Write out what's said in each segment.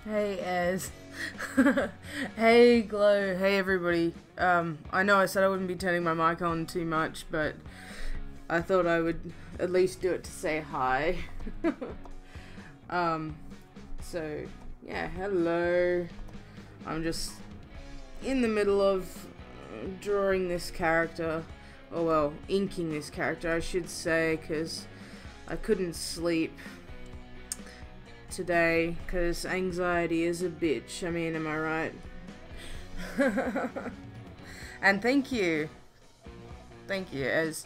Hey Ez. Hey Glow. Hey everybody. I know I said I wouldn't be turning my mic on too much, but I thought I would at least do it to say hi. So yeah, hello. I'm just in the middle of drawing this character, or well, inking this character, I should say, because I couldn't sleep today, because anxiety is a bitch. I mean, am I right? And thank you, as,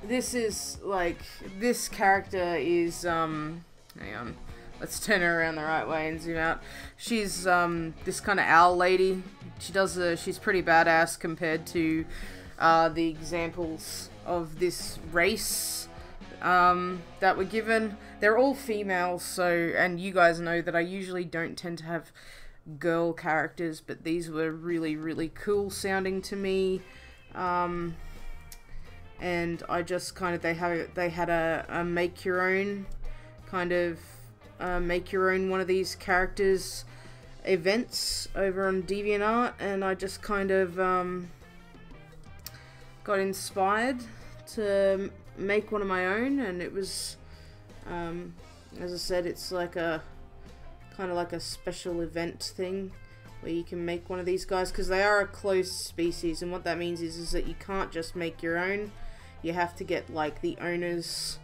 this is, like, this character is, hang on, let's turn her around the right way and zoom out. She's, this kind of owl lady. She's pretty badass compared to, the examples of this race, that were given. They're all females, so, and you guys know that I usually don't tend to have girl characters, but these were really, really cool sounding to me. And I just kind of, they had a make your own kind of, make your own one of these characters events over on Deviant Art, and I just kind of got inspired to make one of my own, and it was, as I said, it's like a kind of like a special event thing where you can make one of these guys, because they are a closed species, and what that means is that you can't just make your own. You have to get like the owner's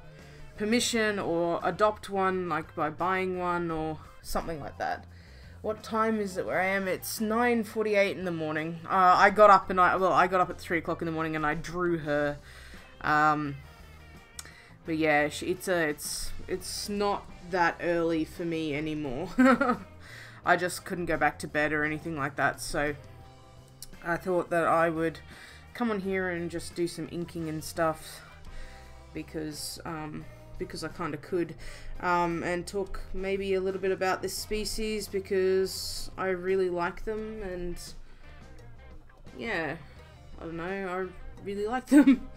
permission or adopt one, like by buying one or something like that. What time is it where I am? It's 9:48 in the morning. I got up I got up at 3 o'clock in the morning and I drew her. But yeah, it's not that early for me anymore. I just couldn't go back to bed or anything like that, so I thought that I would come on here and just do some inking and stuff, because I kind of could, and talk maybe a little bit about this species, because I really like them, and yeah, I don't know, I really like them.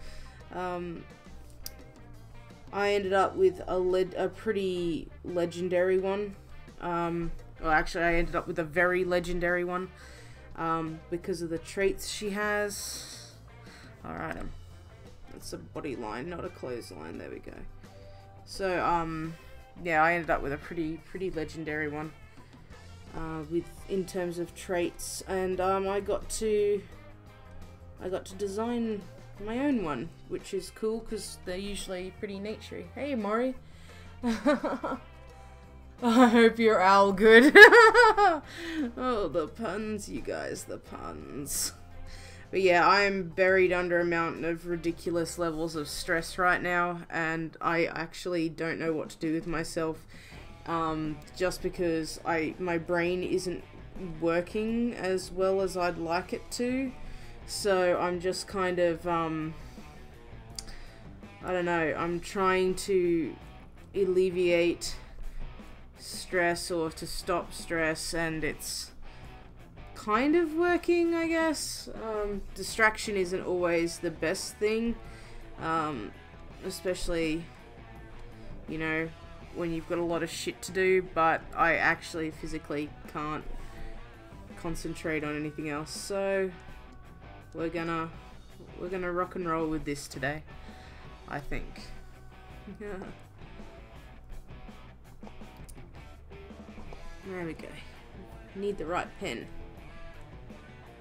I ended up with a pretty legendary one. Well, actually, I ended up with a very legendary one, because of the traits she has. Alright, that's a body line, not a clothesline. There we go. So, yeah, I ended up with a pretty legendary one, in terms of traits, and I got to design my own one, which is cool because they're usually pretty naturey. Hey, Maury. I hope you're all good. Oh, the puns, you guys, the puns. But yeah, I am buried under a mountain of ridiculous levels of stress right now, and I actually don't know what to do with myself, just because my brain isn't working as well as I'd like it to. So I'm just kind of, I don't know, I'm trying to alleviate stress or to stop stress, and it's kind of working, I guess. Distraction isn't always the best thing, especially, you know, when you've got a lot of shit to do, but I actually physically can't concentrate on anything else, so we're gonna rock and roll with this today, I think. There we go. Need the right pen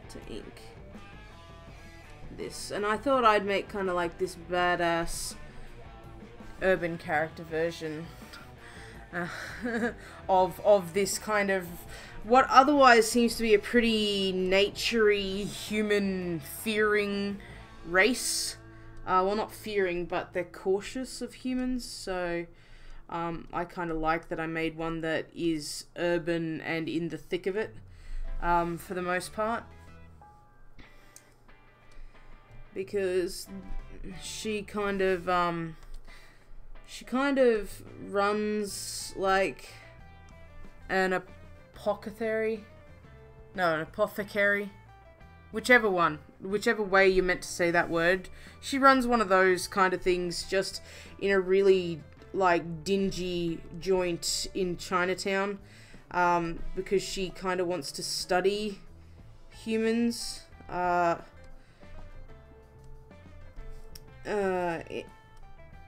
to ink this, and I thought I'd make kind of like this badass urban character version of this kind of what otherwise seems to be a pretty naturey, human fearing race. Well, not fearing, but they're cautious of humans, so I kind of like that I made one that is urban and in the thick of it, for the most part, because she kind of runs like an apothecary, whichever way you're meant to say that word. She runs one of those kind of things, just in a really like dingy joint in Chinatown, because she kind of wants to study humans,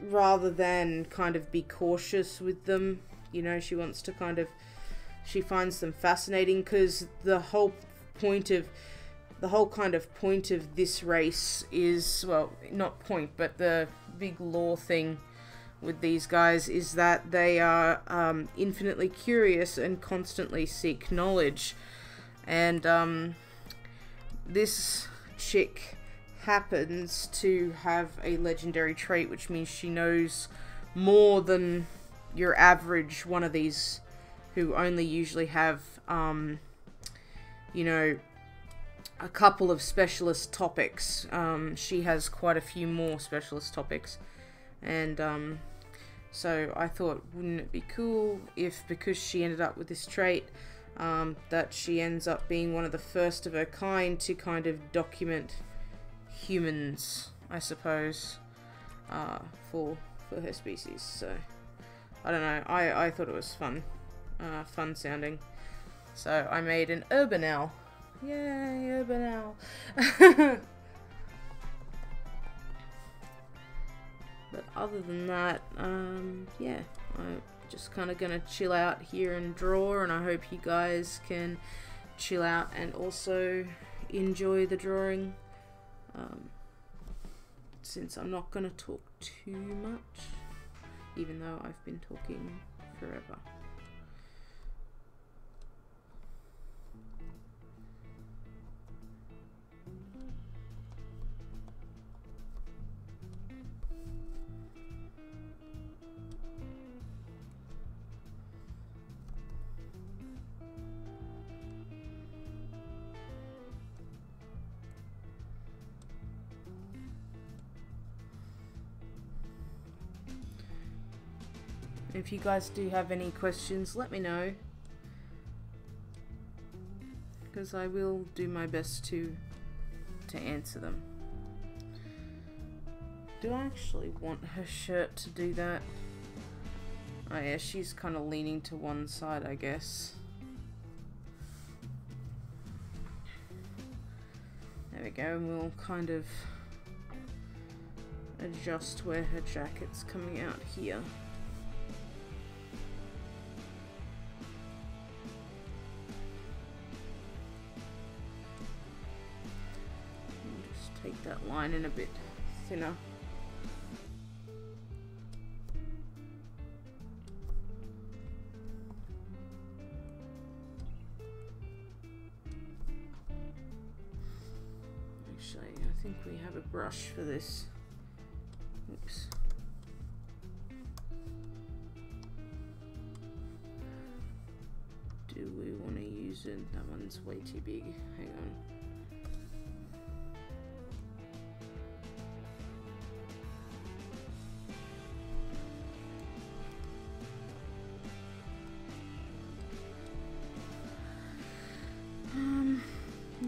rather than kind of be cautious with them. You know, she wants to she finds them fascinating, because the whole point of the whole kind of point of this race is, well, not point, but the big lore thing with these guys is that they are infinitely curious and constantly seek knowledge. And this chick happens to have a legendary trait, which means she knows more than your average one of these who only usually have, you know, a couple of specialist topics. She has quite a few more specialist topics. And so I thought, wouldn't it be cool if, because she ended up with this trait, that she ends up being one of the first of her kind to kind of document humans, I suppose, for her species. So I don't know, I thought it was fun sounding, so I made an urban owl. Yay, urban owl. But other than that, yeah, I'm just kind of gonna chill out here and draw, and I hope you guys can chill out and also enjoy the drawing, since I'm not gonna talk too much, even though I've been talking forever. If you guys do have any questions, let me know, because I will do my best to answer them. Do I actually want her shirt to do that? Oh yeah, she's kind of leaning to one side, I guess. There we go, and we'll kind of adjust where her jacket's coming out here. Take that line in a bit thinner. Actually, I think we have a brush for this. Oops. Do we want to use it? That one's way too big. Hang on.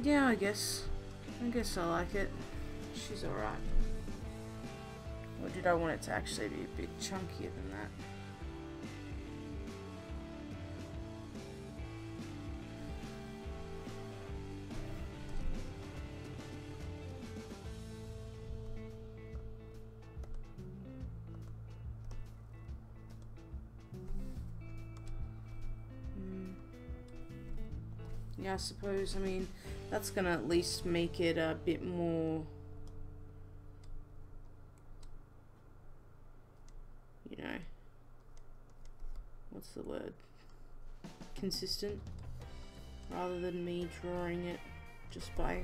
Yeah, I guess I like it. She's alright. Or did I want it to actually be a bit chunkier than that? Yeah, I suppose, I mean, that's gonna at least make it a bit more, you know, what's the word, consistent, rather than me drawing it just by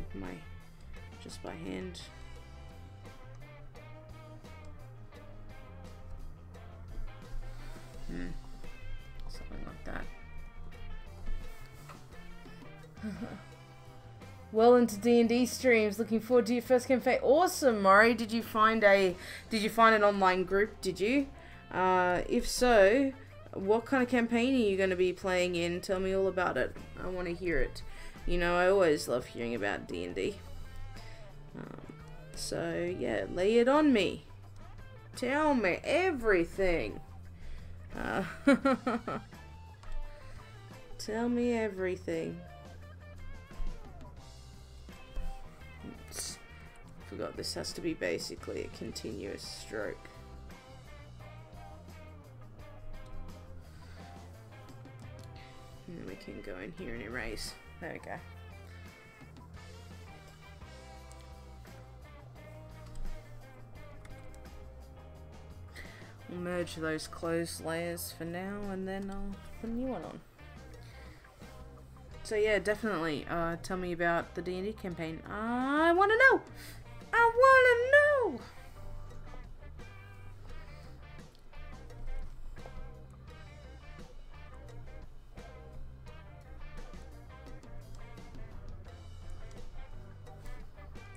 hand. Something like that. Well into D&D streams. Looking forward to your first campaign. Awesome, Murray. Did you find an online group? Did you? If so, what kind of campaign are you going to be playing in? Tell me all about it. I want to hear it. You know, I always love hearing about D&D. So yeah, lay it on me. Tell me everything. Tell me everything. Oops. Forgot this has to be basically a continuous stroke. And then we can go in here and erase. There we go. merge those closed layers for now, and then I'll put a new one on. So yeah, definitely tell me about the D&D campaign. I want to know! I want to know!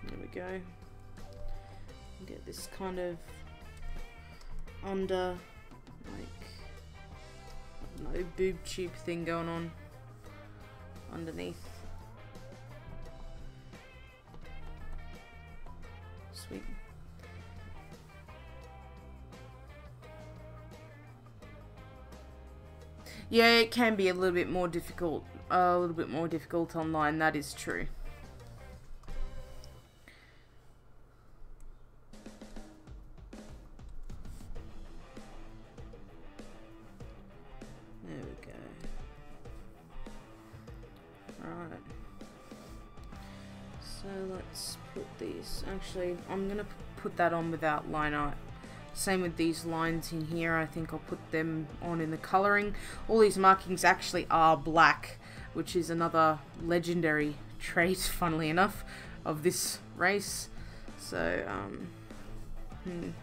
There we go. Get this kind of under, like, I don't know, boob tube thing going on underneath. Sweet. Yeah, it can be a little bit more difficult. Online, that is true. There we go. Alright. So let's put these. Actually, I'm gonna put that on without line art. Same with these lines in here. I think I'll put them on in the colouring. All these markings actually are black, which is another legendary trait, funnily enough, of this race. So, where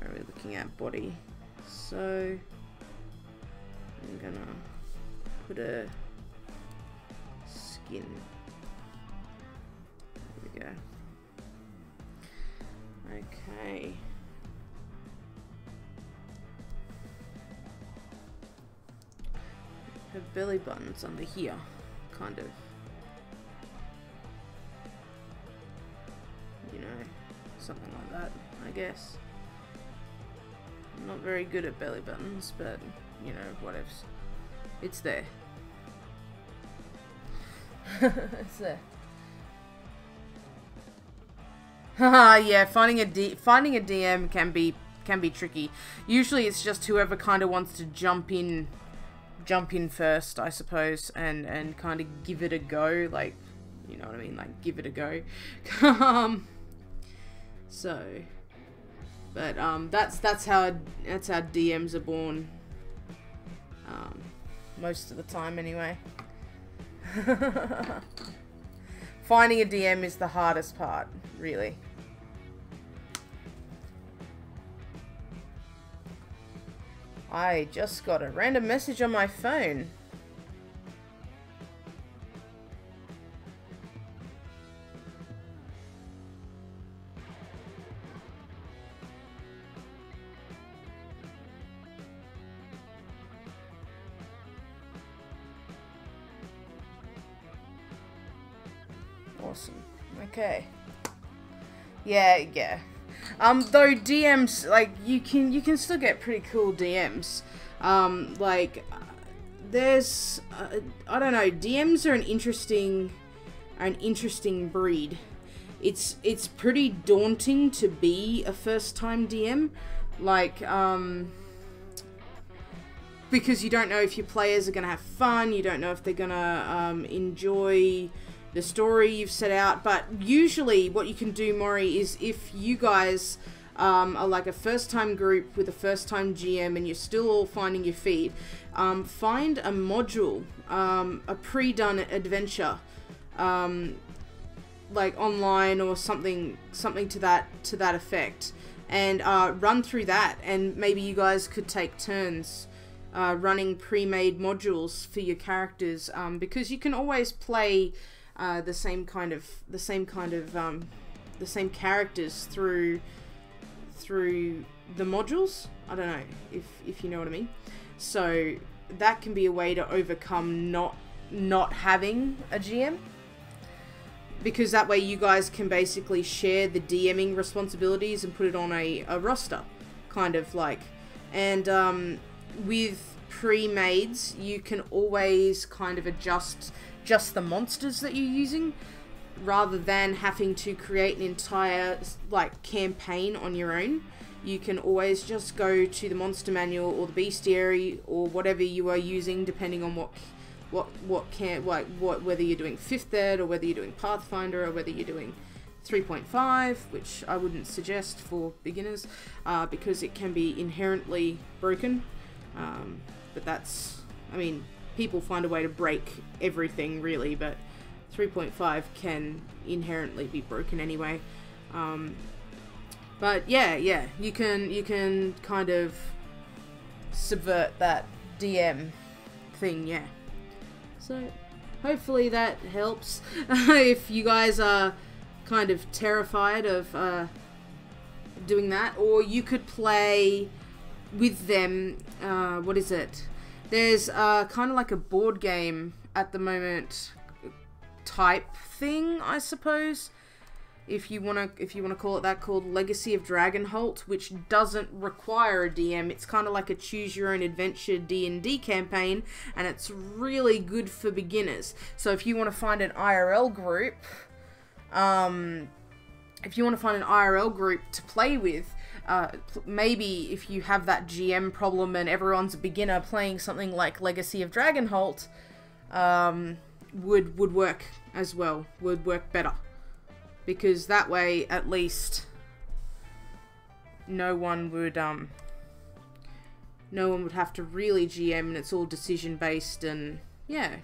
are we looking at? Body. So, I'm gonna put a skin. There we go. Okay. Her belly button's under here, kind of. You know, something like that, I guess. I'm not very good at belly buttons, but, you know, whatevs. It's there. It's there. Haha, yeah, finding a DM can be tricky. Usually it's just whoever kind of wants to jump in first, I suppose, and kind of give it a go, like, you know what I mean, like, give it a go. So, but that's how DMs are born, most of the time anyway. Finding a DM is the hardest part, really. I just got a random message on my phone. Awesome. Okay. Yeah. Though DMs, like, you can still get pretty cool DMs. Like, there's, I don't know, DMs are an interesting breed. It's pretty daunting to be a first-time DM, like, because you don't know if your players are gonna have fun, you don't know if they're gonna, enjoy the story you've set out. But usually what you can do, Maury, is if you guys are like a first-time group with a first-time GM and you're still all finding your feet, find a module, a pre-done adventure, like online or something to that effect, and run through that, and maybe you guys could take turns running pre-made modules for your characters, because you can always play the same characters through the modules. I don't know if you know what I mean. So that can be a way to overcome not having a GM, because that way you guys can basically share the DMing responsibilities and put it on a roster, kind of like. And with pre-mades, you can always kind of adjust just the monsters that you're using, rather than having to create an entire, like, campaign on your own. You can always just go to the monster manual or the bestiary or whatever you are using, depending on whether you're doing 5th Ed or whether you're doing Pathfinder or whether you're doing 3.5, which I wouldn't suggest for beginners because it can be inherently broken. But that's, I mean, people find a way to break everything really, but 3.5 can inherently be broken anyway. But yeah, you can kind of subvert that DM thing, yeah. So hopefully that helps. If you guys are kind of terrified of doing that, or you could play with them. What is it? There's kind of like a board game at the moment type thing, I suppose, if you wanna call it that, called Legacy of Dragonholt, which doesn't require a DM. It's kind of like a choose your own adventure D&D campaign, and it's really good for beginners. So if you want to find an IRL group, to play with, maybe if you have that GM problem and everyone's a beginner, playing something like Legacy of Dragonholt would work as well, would work better. Because that way, at least, no one would have to really GM, and it's all decision based, and yeah,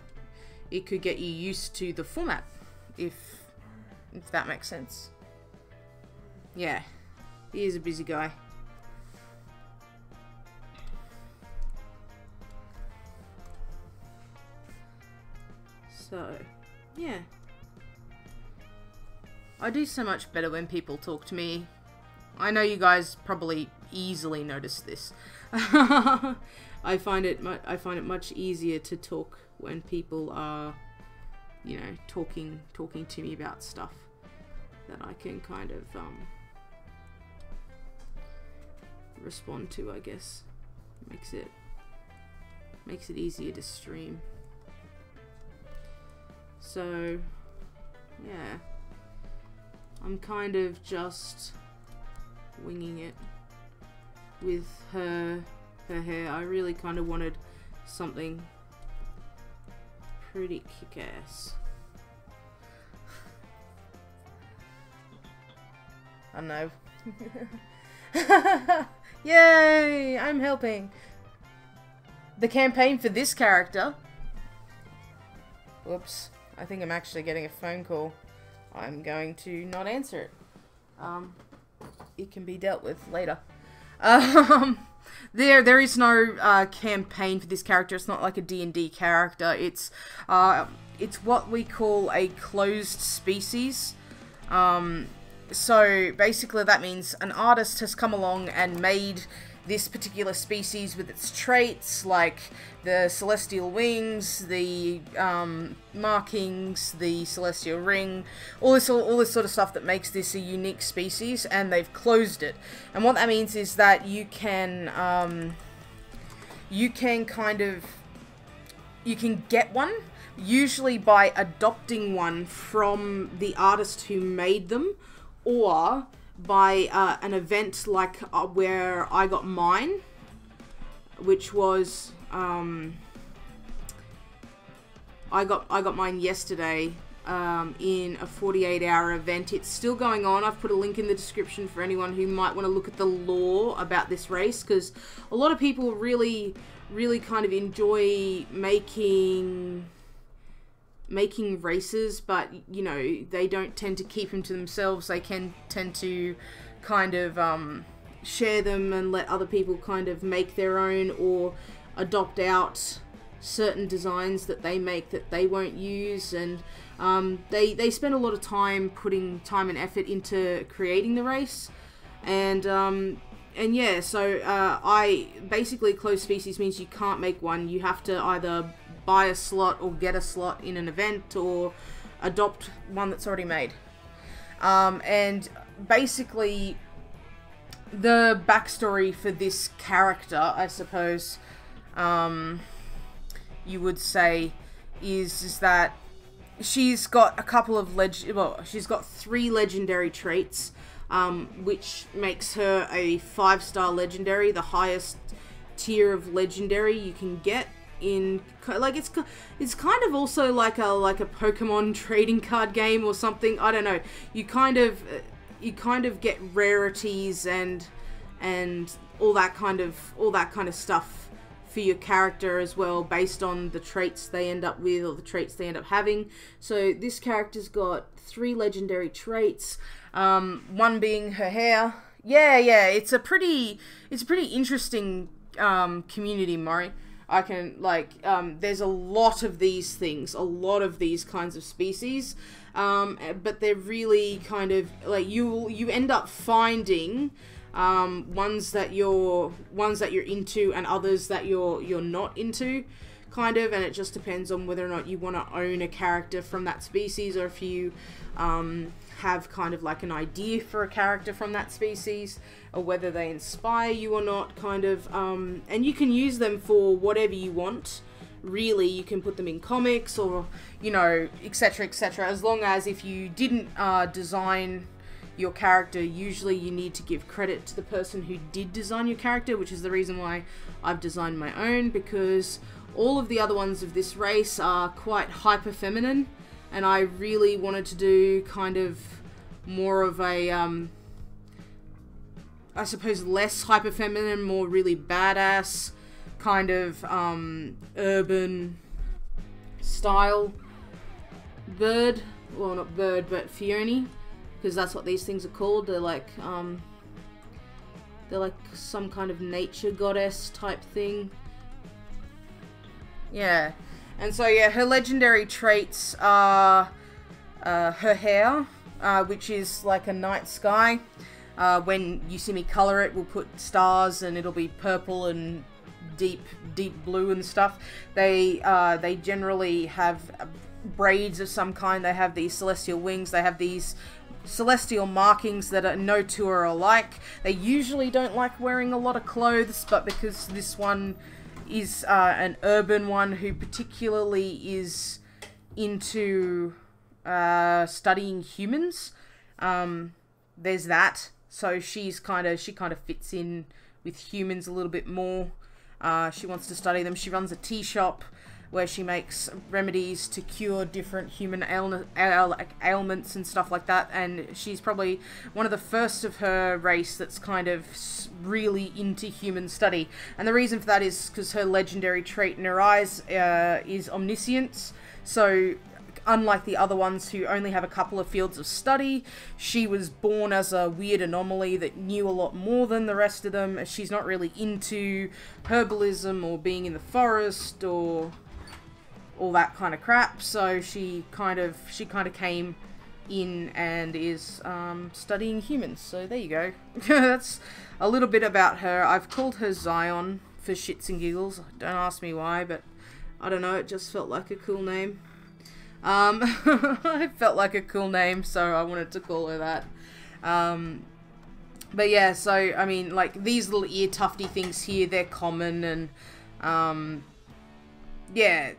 it could get you used to the format, if that makes sense. Yeah, he is a busy guy. So, yeah. I do so much better when people talk to me. I know you guys probably easily notice this. I find it much easier to talk when people are, you know, talking to me about stuff that I can kind of respond to, I guess. Makes it easier to stream. So, yeah. I'm kind of just winging it with her hair. I really kind of wanted something pretty kick-ass. I know. Yay! I'm helping. The campaign for this character. Whoops. I think I'm actually getting a phone call. I'm going to not answer it. It can be dealt with later. There is no campaign for this character. It's not like a D&D character. It's what we call a closed species. So basically that means an artist has come along and made this particular species with its traits, like the celestial wings, the markings, the celestial ring, all this sort of stuff that makes this a unique species, and they've closed it. And what that means is that you can get one, usually by adopting one from the artist who made them, or by an event like where I got mine, which was I got mine yesterday in a 48-hour event. It's still going on. I've put a link in the description for anyone who might want to look at the lore about this race, because a lot of people really kind of enjoy making races, but you know, they don't tend to keep them to themselves. They can tend to kind of share them and let other people kind of make their own, or adopt out certain designs that they make that they won't use, and they spend a lot of time putting time and effort into creating the race, and yeah, so I basically, closed species means you can't make one. You have to either buy a slot or get a slot in an event, or adopt one that's already made. And basically the backstory for this character, I suppose you would say, is that she's got a couple of she's got 3 legendary traits, which makes her a 5-star legendary, the highest tier of legendary you can get. in like it's kind of also like a Pokemon trading card game or something. I don't know. You kind of get rarities and all that kind of stuff for your character as well, based on the traits they end up with or the traits they end up having. So this character's got 3 legendary traits. One being her hair. Yeah, it's a pretty interesting community, Murray. I can there's a lot of these things, a lot of these kinds of species, but they're really kind of like you end up finding ones that you're into and others that you're not into, kind of, and it just depends on whether or not you want to own a character from that species, or if you have kind of like an idea for a character from that species, or whether they inspire you or not, kind of, and you can use them for whatever you want, really. You can put them in comics, or, you know, etc, etc, as long as if you didn't design your character, usually you need to give credit to the person who did design your character, which is the reason why I've designed my own, because all of the other ones of this race are quite hyper feminine, and I really wanted to do kind of more of a I suppose less hyper feminine, more really badass kind of urban style bird. Well, not bird, but Feoni, because that's what these things are called. They're like some kind of nature goddess type thing. Yeah. And so yeah, her legendary traits are her hair, which is like a night sky. When you see me color it, we'll put stars and it'll be purple and deep blue and stuff. They generally have braids of some kind. They have these celestial wings. They have these celestial markings that no two are alike. They usually don't like wearing a lot of clothes, but because this one is an urban one who particularly is into studying humans, there's that. So she kind of fits in with humans a little bit more. She wants to study them. She runs a tea shop where she makes remedies to cure different human ailments and stuff like that, and she's probably one of the first of her race that's kind of really into human study. And the reason for that is because her legendary trait in her eyes is omniscience. So unlike the other ones who only have a couple of fields of study, she was born as a weird anomaly that knew a lot more than the rest of them. She's not really into herbalism or being in the forest or all that kind of crap, so she kind of came in and is studying humans. So there you go. That's a little bit about her. I've called her Zion for shits and giggles. Don't ask me why, but I don't know, it just felt like a cool name. It felt like a cool name, so I wanted to call her that. But yeah, so I mean, like, these little ear tufty things here, they're common, and yeah,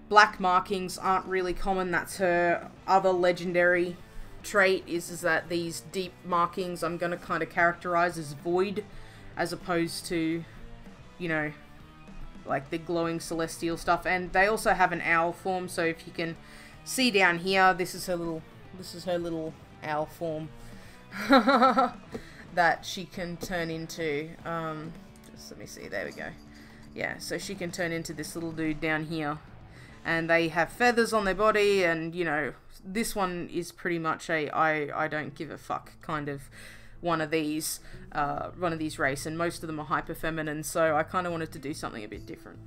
black markings aren't really common. That's her other legendary trait, is that these deep markings I'm going to kind of characterize as void, as opposed to, you know, like the glowing celestial stuff. And they also have an owl form, so if you can see down here, this is her little owl form that she can turn into. Just let me see, there we go. Yeah, so she can turn into this little dude down here. And they have feathers on their body, and, you know, this one is pretty much a I don't give a fuck kind of one of these race, and most of them are hyper feminine, so I kind of wanted to do something a bit different.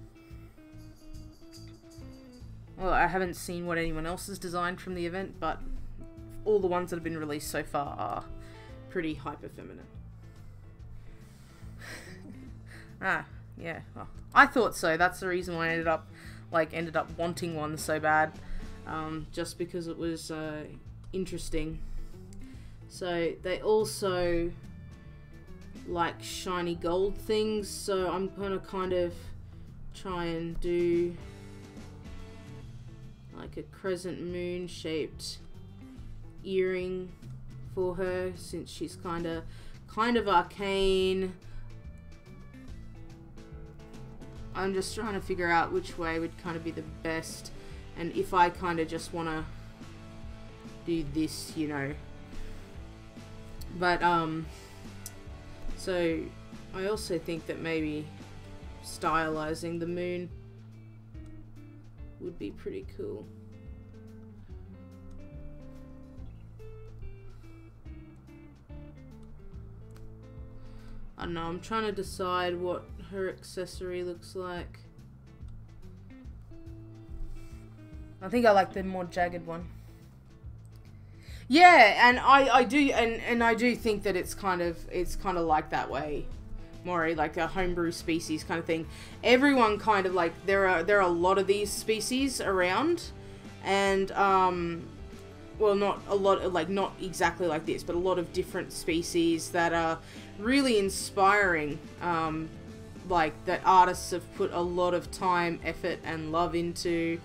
Well, I haven't seen what anyone else has designed from the event, but all the ones that have been released so far are pretty hyper feminine. Yeah, well, I thought so. That's the reason why I ended up wanting one so bad, just because it was interesting. So they also like shiny gold things, so I'm gonna kind of try and do like a crescent moon shaped earring for her, since she's kind of arcane. I'm just trying to figure out which way would kind of be the best, and if I kind of just want to do this, you know. But so I also think that maybe stylizing the moon would be pretty cool. I don't know, I'm trying to decide what her accessory looks like. I think I like the more jagged one. Yeah, and I do think that it's kind of like that way, Maury, like a homebrew species kind of thing. Everyone kind of like, there are a lot of these species around, and well, not a lot, like not exactly like this, but a lot of different species that are really inspiring, like that artists have put a lot of time, effort, and love into.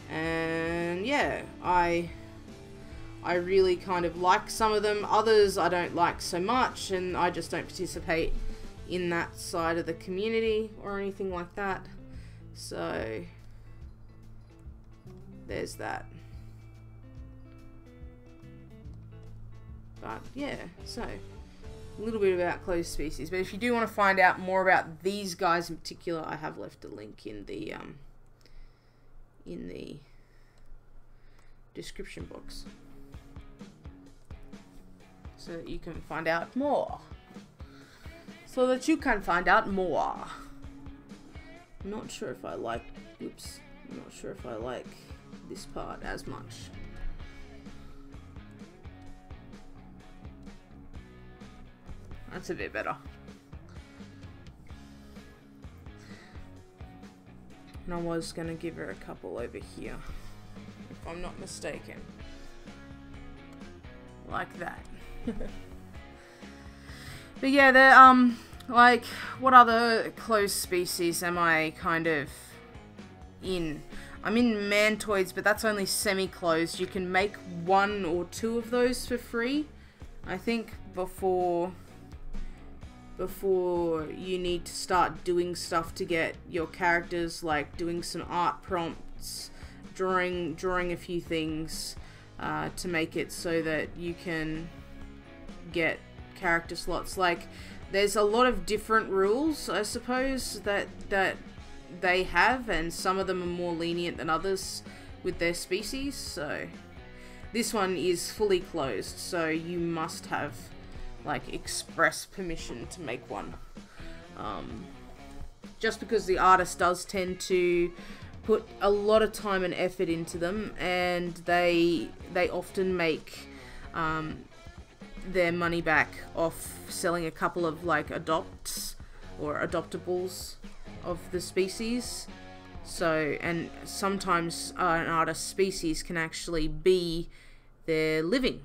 And yeah, I really kind of like some of them. Others I don't like so much, and I just don't participate in that side of the community or anything like that. So there's that. But yeah, so a little bit about closed species. But if you do want to find out more about these guys in particular, I have left a link in the description box, so that you can find out more. I'm not sure if I like, oops, I'm not sure if I like this part as much. That's a bit better. And I was going to give her a couple over here, if I'm not mistaken. Like that. But yeah, they're, like, what other closed species am I kind of in? I'm in mantoids, but that's only semi-closed. You can make 1 or 2 of those for free, I think, before you need to start doing stuff to get your characters, like doing some art prompts, drawing a few things to make it so that you can get character slots. Like, there's a lot of different rules, I suppose, that they have, and some of them are more lenient than others with their species. So this one is fully closed, so you must have like express permission to make one. Just because the artist does tend to put a lot of time and effort into them, and they often make their money back off selling a couple of like adopts or adoptables of the species. So, and sometimes an artist's species can actually be their living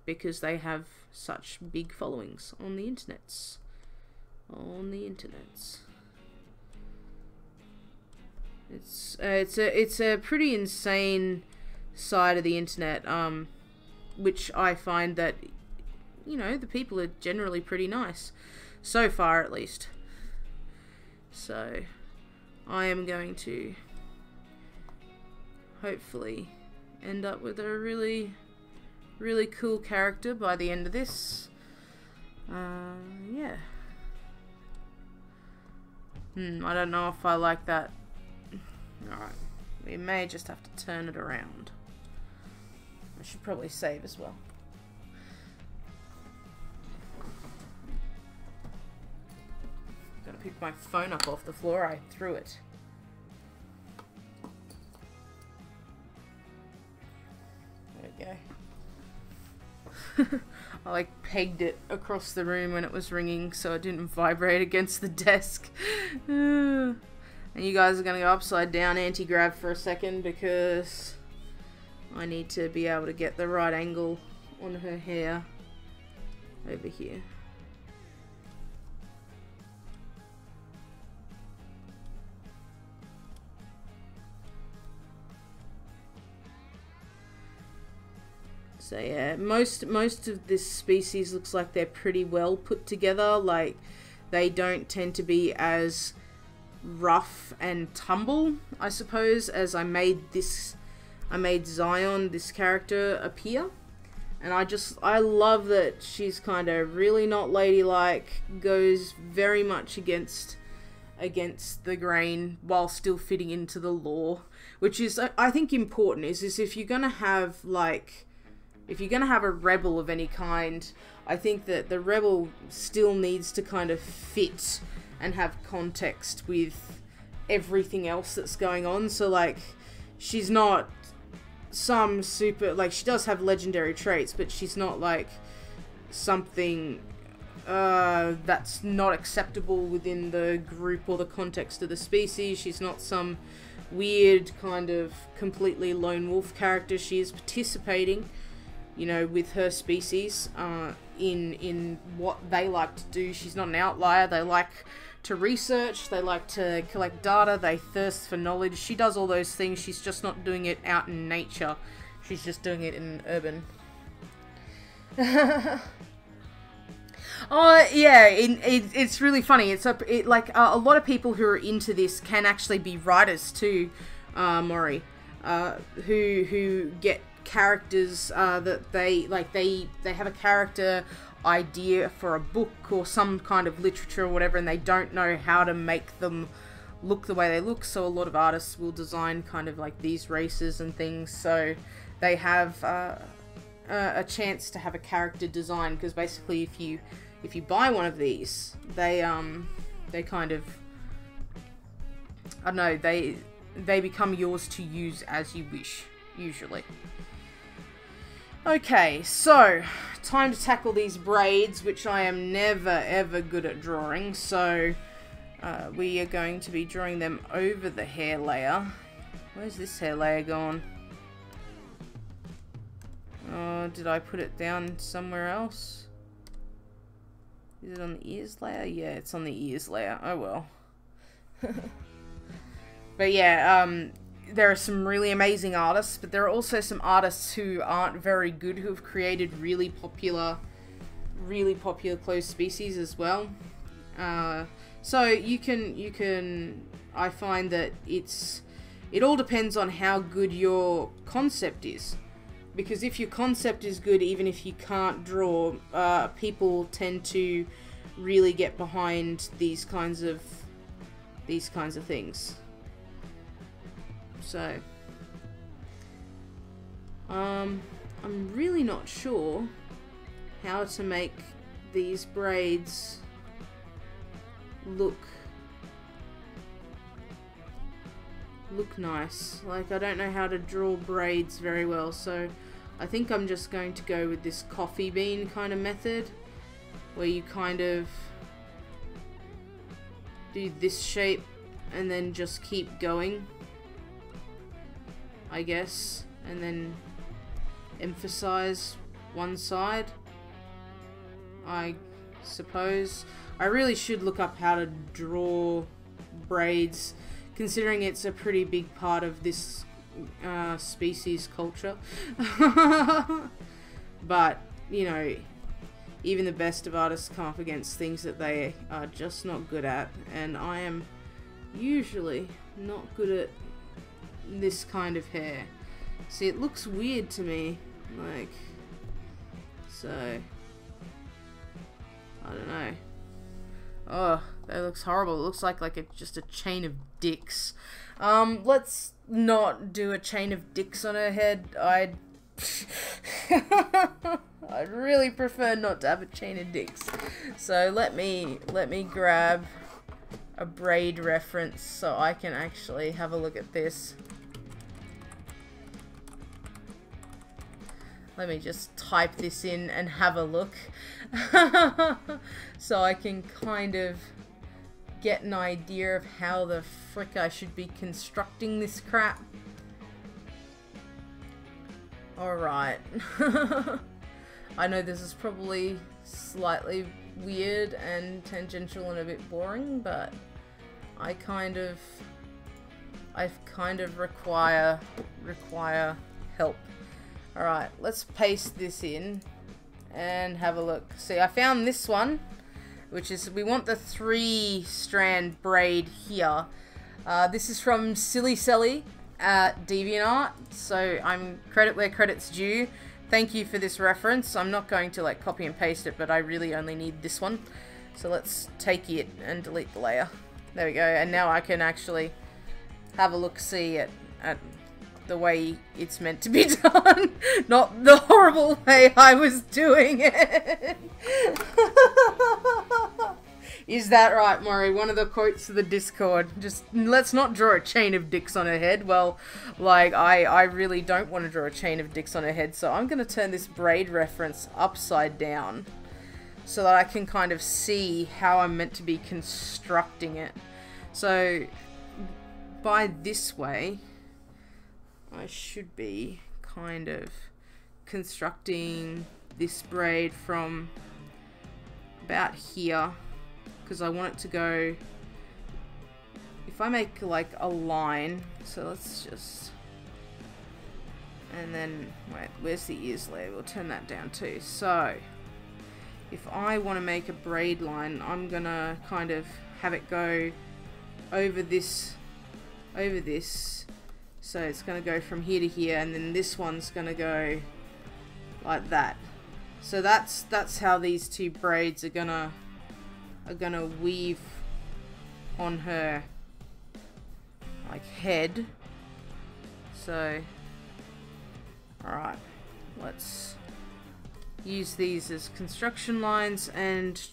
because they have such big followings on the internets. It's a pretty insane side of the internet, which I find that, you know, the people are generally pretty nice, so far at least. So I am going to hopefully end up with a really cool character by the end of this. Yeah. I don't know if I like that. Alright, we may just have to turn it around. I should probably save as well. Gotta pick my phone up off the floor, I threw it. There we go. I like pegged it across the room when it was ringing so it didn't vibrate against the desk. And you guys are going to go upside down anti-grav for a second because I need to be able to get the right angle on her hair over here. So yeah, most of this species looks like they're pretty well put together. Like, they don't tend to be as rough and tumble, I suppose, as I made Zion, this character, appear. And I love that she's kind of really not ladylike, goes very much against the grain while still fitting into the lore, which is, I think, important, is if you're gonna have, like, if you're gonna have a rebel of any kind, I think that the rebel still needs to kind of fit and have context with everything else that's going on. So, like, she's not some super, like, she does have legendary traits, but she's not, like, something that's not acceptable within the group or the context of the species. She's not some weird kind of completely lone wolf character. She is participating, you know, with her species in what they like to do. She's not an outlier. They like to research, they like to collect data, they thirst for knowledge. She does all those things. She's just not doing it out in nature. She's just doing it in urban. Oh yeah, it's really funny. It's like a lot of people who are into this can actually be writers too, Maury, who get characters that they have a character idea for a book or some kind of literature or whatever, and they don't know how to make them look the way they look. So a lot of artists will design kind of like these races and things, so they have a chance to have a character design, because basically if you buy one of these, they kind of, I don't know, they become yours to use as you wish, usually. Okay, so time to tackle these braids, which I am never ever good at drawing. So we are going to be drawing them over the hair layer. Where's this hair layer gone? Oh, did I put it down somewhere else? Is it on the ears layer? Yeah, it's on the ears layer. Oh well. But yeah, there are some really amazing artists, but there are also some artists who aren't very good, who have created really popular closed species as well. So you can, I find that it all depends on how good your concept is. Because if your concept is good, even if you can't draw, people tend to really get behind these kinds of things. So, I'm really not sure how to make these braids look nice. Like, I don't know how to draw braids very well, so I think I'm just going to go with this coffee bean kind of method, where you kind of do this shape and then just keep going, I guess, and then emphasize one side, I suppose. I really should look up how to draw braids, considering it's a pretty big part of this species culture. But, you know, even the best of artists come up against things that they are just not good at, and I am usually not good at this kind of hair. See, it looks weird to me, like, so I don't know. Oh, that looks horrible. It looks like just a chain of dicks. Let's not do a chain of dicks on her head. I'd really prefer not to have a chain of dicks. So let me grab a braid reference so I can actually have a look at this. Let me just type this in and have a look. So I can kind of get an idea of how the frick I should be constructing this crap. Alright. I know this is probably slightly weird and tangential and a bit boring, but I kind of require help. Alright, let's paste this in and have a look. See, I found this one, which is we want the 3-strand braid here. This is from Silly Sally at Deviant Art, so I'm credit where credit's due. Thank you for this reference. I'm not going to like copy and paste it, but I really only need this one. So let's take it and delete the layer. There we go, and now I can actually have a look-see at the way it's meant to be done, not the horrible way I was doing it. Is that right, Maury? One of the quotes of the Discord. Just, let's not draw a chain of dicks on her head. Well, like, I really don't want to draw a chain of dicks on her head, so I'm going to turn this braid reference upside down so that I can kind of see how I'm meant to be constructing it. So, by this way, I should be kind of constructing this braid from about here, because I want it to go, if I make like a line, so let's just, and then, wait, where's the ears layer? We'll turn that down too. So, if I want to make a braid line, I'm gonna kind of have it go over this, so it's gonna go from here to here, and then this one's gonna go like that. So that's how these two braids are gonna weave on her like head. So alright, let's use these as construction lines and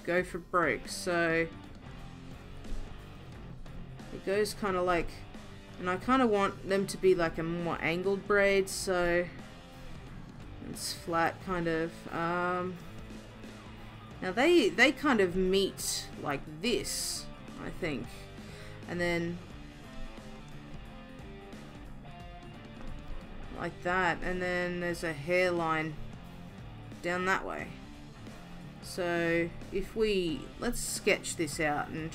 go for broke. So it goes kind of like, and I kind of want them to be like a more angled braid, so it's flat kind of. Now they kind of meet like this, I think, and then like that, and then there's a hairline down that way. So if let's sketch this out and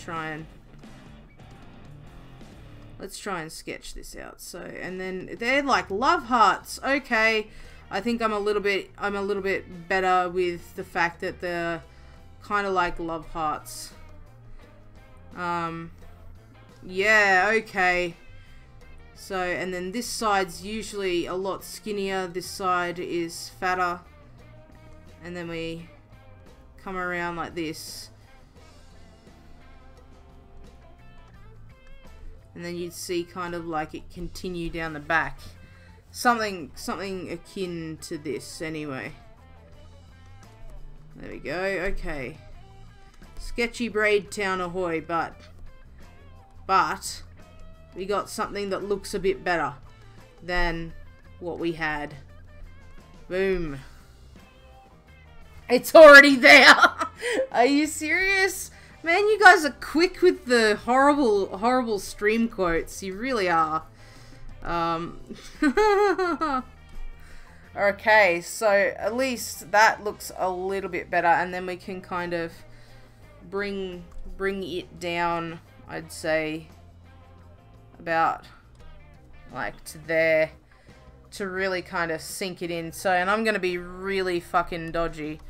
let's try and sketch this out. So, and then they're like love hearts. Okay, I think I'm a little bit better with the fact that they're kind of like love hearts. Yeah, okay. So, and then this side's usually a lot skinnier. This side is fatter. And then we come around like this. And then you'd see kind of like it continue down the back. Something akin to this anyway. There we go, okay. Sketchy braid town ahoy, but we got something that looks a bit better than what we had. Boom. It's already there! Are you serious? Man, you guys are quick with the horrible stream quotes. You really are. Okay, so at least that looks a little bit better, and then we can kind of bring it down, I'd say, about like to there, to really kind of sink it in. So, and I'm gonna be really fucking dodgy,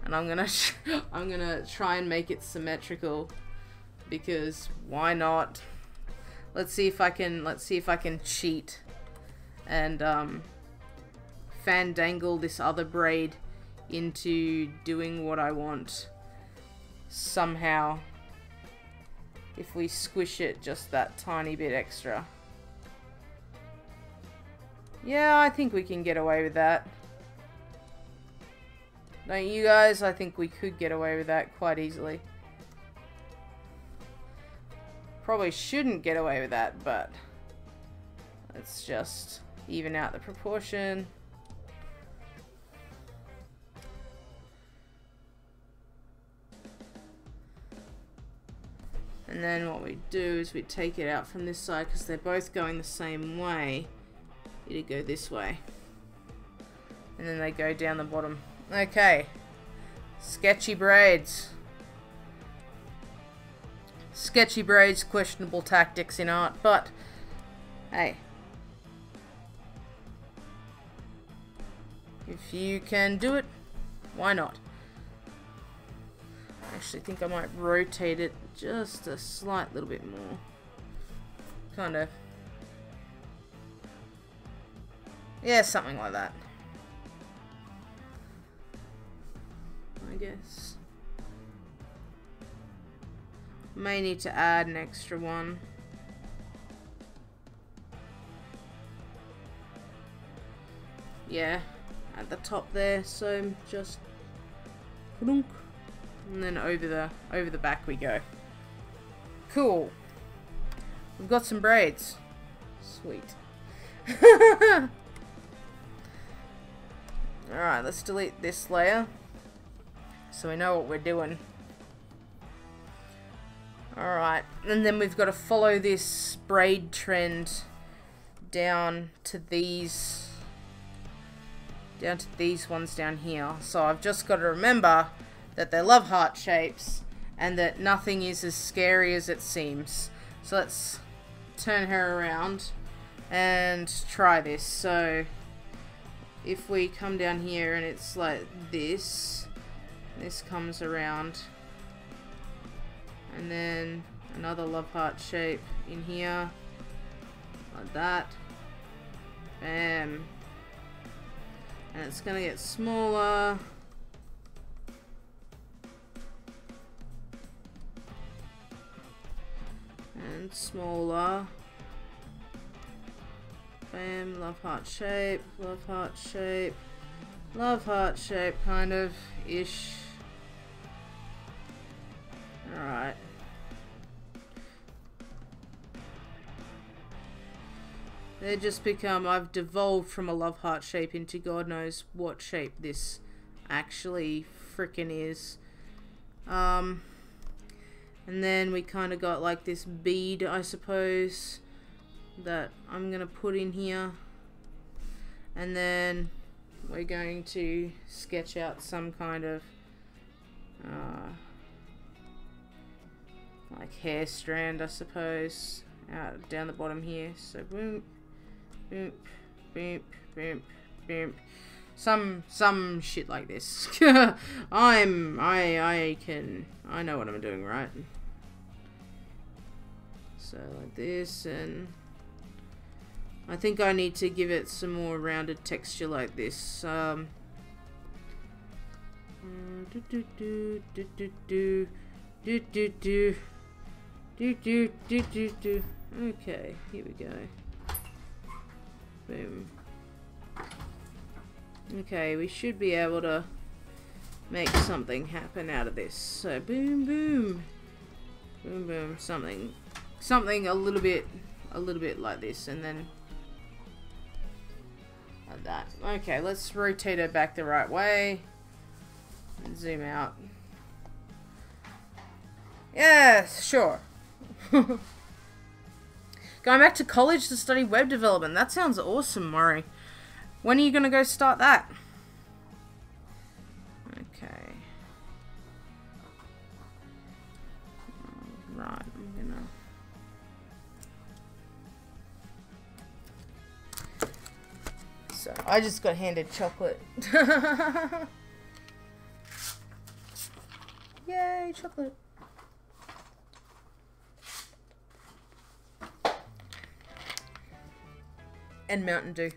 and I'm gonna try and make it symmetrical, because why not? Let's see if I can cheat and fandangle this other braid into doing what I want somehow, if we squish it just that tiny bit extra. Yeah, I think we can get away with that. Don't you guys? I think we could get away with that quite easily. Probably shouldn't get away with that, but let's just even out the proportion. And then what we do is we take it out from this side, because they're both going the same way. It'd go this way. And then they go down the bottom. Okay. Sketchy braids. Sketchy braids, questionable tactics in art, but hey. If you can do it, why not? actually think I might rotate it just a slight little bit more. Kind of. Yeah, something like that. I guess. May need to add an extra one. Yeah, at the top there, so just and then over the back we go. Cool. We've got some braids. Sweet. Alright, let's delete this layer so we know what we're doing. Alright, and then we've got to follow this braid trend down to these ones down here. So I've just got to remember that they love heart shapes and that nothing is as scary as it seems. So let's turn her around and try this. So if we come down here and it's like this comes around, and then another love heart shape in here, like that. Bam. And it's gonna get smaller. And smaller. Bam, love heart shape, love heart shape, love heart shape, kind of ish. Alright. They just become, I've devolved from a love heart shape into God knows what shape this actually frickin' is. And then we kind of got like this bead, I suppose, that I'm gonna put in here. And then we're going to sketch out some kind of like hair strand, I suppose, out down the bottom here. So boom, boom, boom, boom, boom. Some shit like this. I know what I'm doing, right? So like this, and I think I need to give it some more rounded texture like this. Okay, here we go. Boom. Okay, we should be able to make something happen out of this. So boom, boom, boom, boom. Something a little bit like this, and then like that. Okay, let's rotate it back the right way and zoom out. Yes, sure. Going back to college to study web development. That sounds awesome, Murray. When are you gonna go start that? Okay. Right, I'm gonna... So, I just got handed chocolate. Yay, chocolate. And Mountain Dew.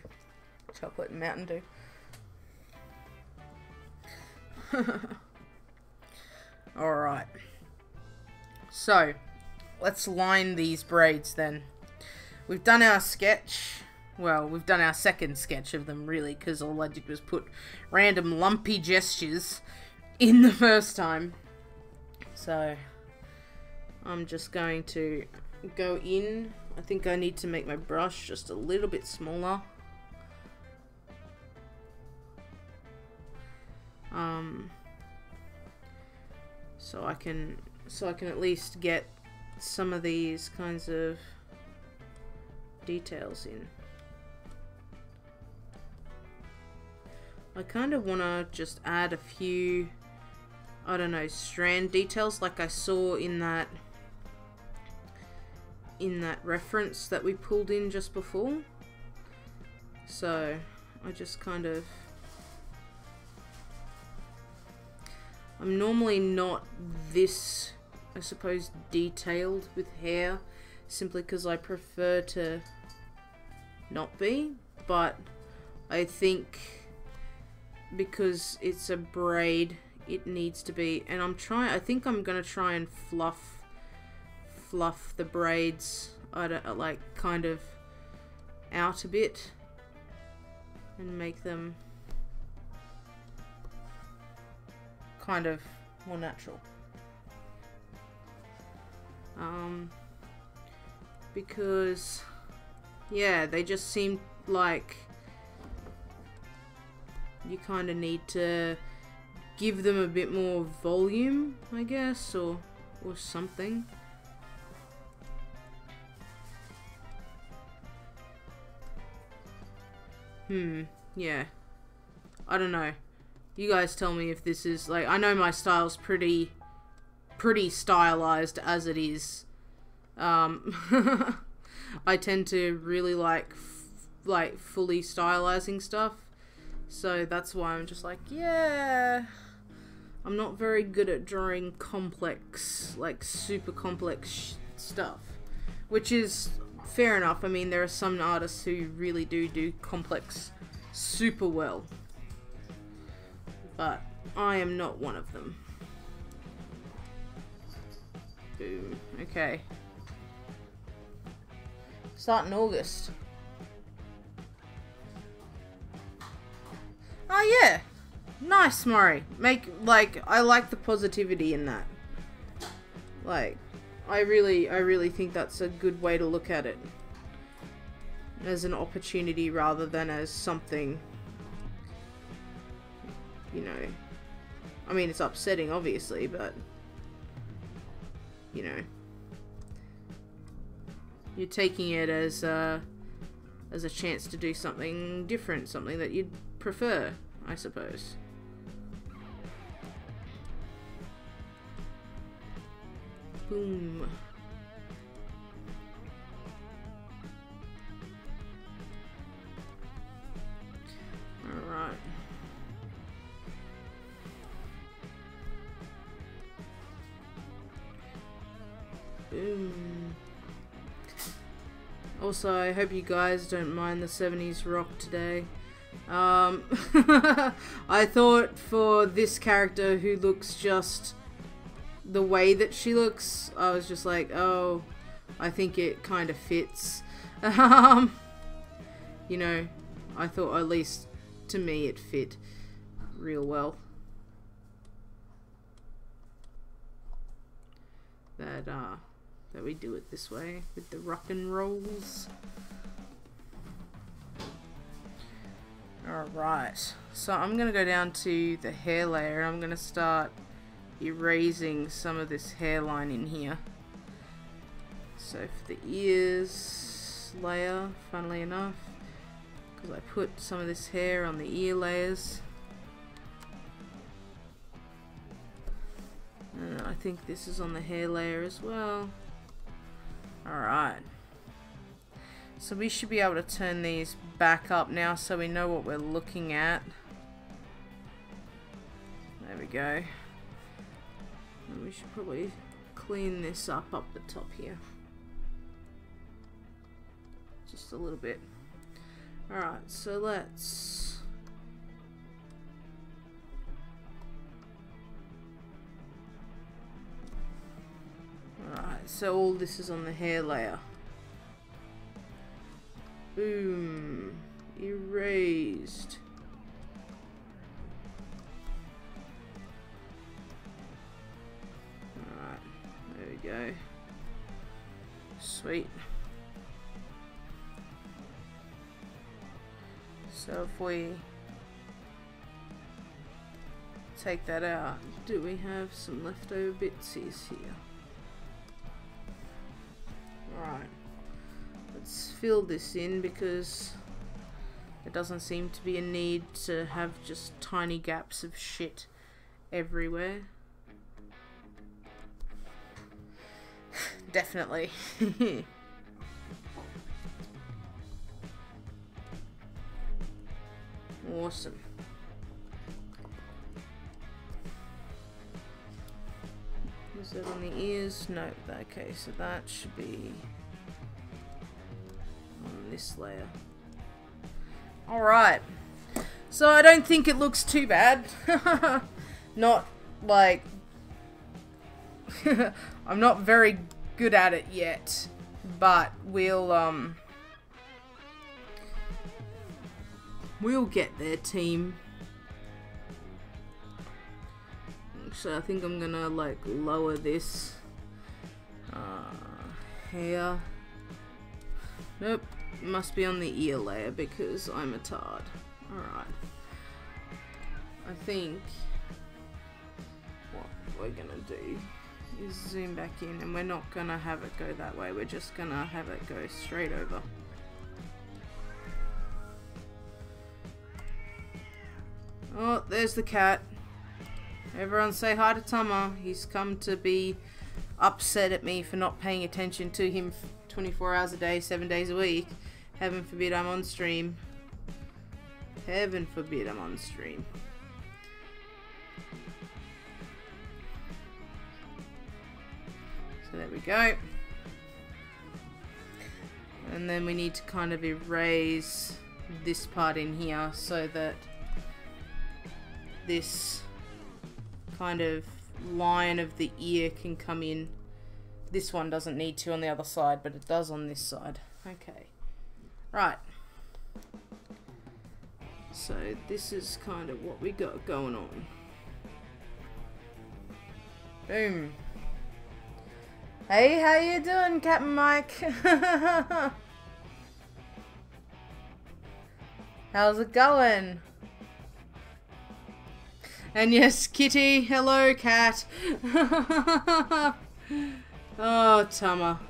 Chocolate and Mountain Dew. Alright. So, let's line these braids then. We've done our sketch. Well, we've done our second sketch of them, really, because all I did was put random lumpy gestures in the first time. So, I'm just going to go in. I think I need to make my brush just a little bit smaller. So I can at least get some of these kinds of details in. I kind of want to just add a few, I don't know, strand details like I saw in that reference that we pulled in just before. So I just kind of I'm normally not this, I suppose, detailed with hair, simply because I prefer to not be, but I think because it's a braid, it needs to be, and I think I'm gonna try and fluff the braids, like kind of out a bit and make them kind of more natural. Because yeah, they just seem like you kind of need to give them a bit more volume, I guess, or something. Yeah. I don't know. You guys tell me if this is, like, I know my style's pretty stylized as it is. I tend to really like fully stylizing stuff. So that's why I'm just like, yeah. I'm not very good at drawing complex, like super complex stuff. Which is fair enough. I mean, there are some artists who really do complex super well. But I am not one of them. Boom. Okay. Start in August. Oh yeah. Nice, Murray. I like the positivity in that. Like, I really think that's a good way to look at it. As an opportunity rather than as something, you know. I mean, it's upsetting, obviously, but, you know. You're taking it as a chance to do something different, something that you'd prefer, I suppose. Boom. Alright. Boom. Also, I hope you guys don't mind the 70s rock today. I thought for this character who looks just the way that she looks, I was just like, oh, I think it kind of fits. You know, I thought, at least to me, it fit real well. That we do it this way with the rock and rolls. Alright, so I'm gonna go down to the hair layer. I'm gonna start erasing some of this hairline in here. So for the ears layer, funnily enough, because I put some of this hair on the ear layers. And I think this is on the hair layer as well. Alright. So we should be able to turn these back up now so we know what we're looking at. There we go. And we should probably clean this up the top here. Just a little bit. Alright, so let's... Alright, so all this is on the hair layer. Boom. Erased. Alright, there we go. Sweet. So if we take that out, do we have some leftover bitsies here? Alright. Let's fill this in because there doesn't seem to be a need to have just tiny gaps of shit everywhere. Definitely. Awesome. Is it on the ears? No. Okay, so that should be on this layer. Alright. So I don't think it looks too bad. Not like... I'm not very good at it yet. But we'll get there, team. Actually, I think I'm gonna like lower this hair. Nope, must be on the ear layer because I'm a tard. Alright. I think what we're gonna do is zoom back in, and we're not gonna have it go that way, we're just gonna have it go straight over. Oh, there's the cat. Everyone say hi to Tama. He's come to be upset at me for not paying attention to him 24 hours a day, 7 days a week. Heaven forbid I'm on stream. Heaven forbid I'm on stream. So there we go. And then we need to kind of erase this part in here so that this kind of line of the ear can come in. This one doesn't need to on the other side, but it does on this side. Okay. Right. So this is kind of what we got going on. Boom. Hey, how you doing, Captain Mike? How's it going? And yes, Kitty. Hello, cat. Oh, Tama.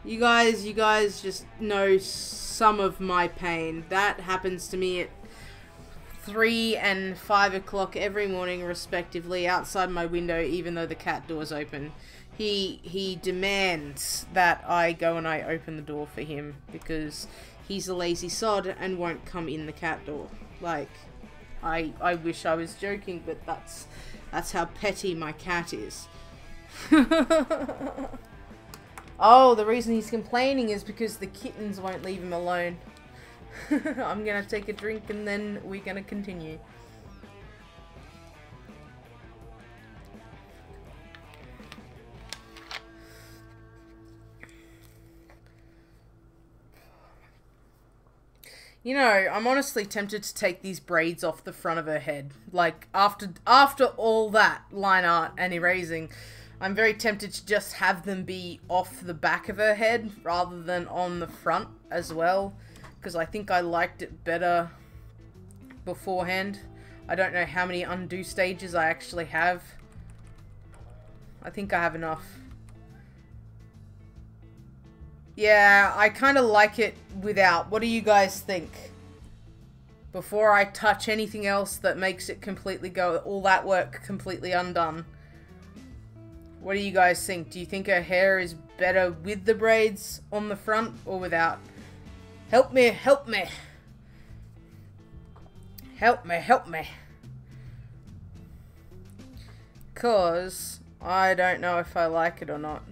You guys just know some of my pain. That happens to me at 3 and 5 o'clock every morning, respectively, outside my window, even though the cat door's open. He demands that I go and I open the door for him because he's a lazy sod and won't come in the cat door. Like, I wish I was joking, but that's how petty my cat is. Oh, the reason he's complaining is because the kittens won't leave him alone. I'm gonna take a drink and then we're gonna continue. You know, I'm honestly tempted to take these braids off the front of her head. Like, after all that line art and erasing, I'm very tempted to just have them be off the back of her head rather than on the front as well. Because I think I liked it better beforehand. I don't know how many undo stages I actually have. I think I have enough. Yeah, I kind of like it without. What do you guys think? Before I touch anything else that makes it completely go, all that work completely undone. What do you guys think? Do you think her hair is better with the braids on the front or without? Help me, help me. Help me, help me. 'Cause I don't know if I like it or not.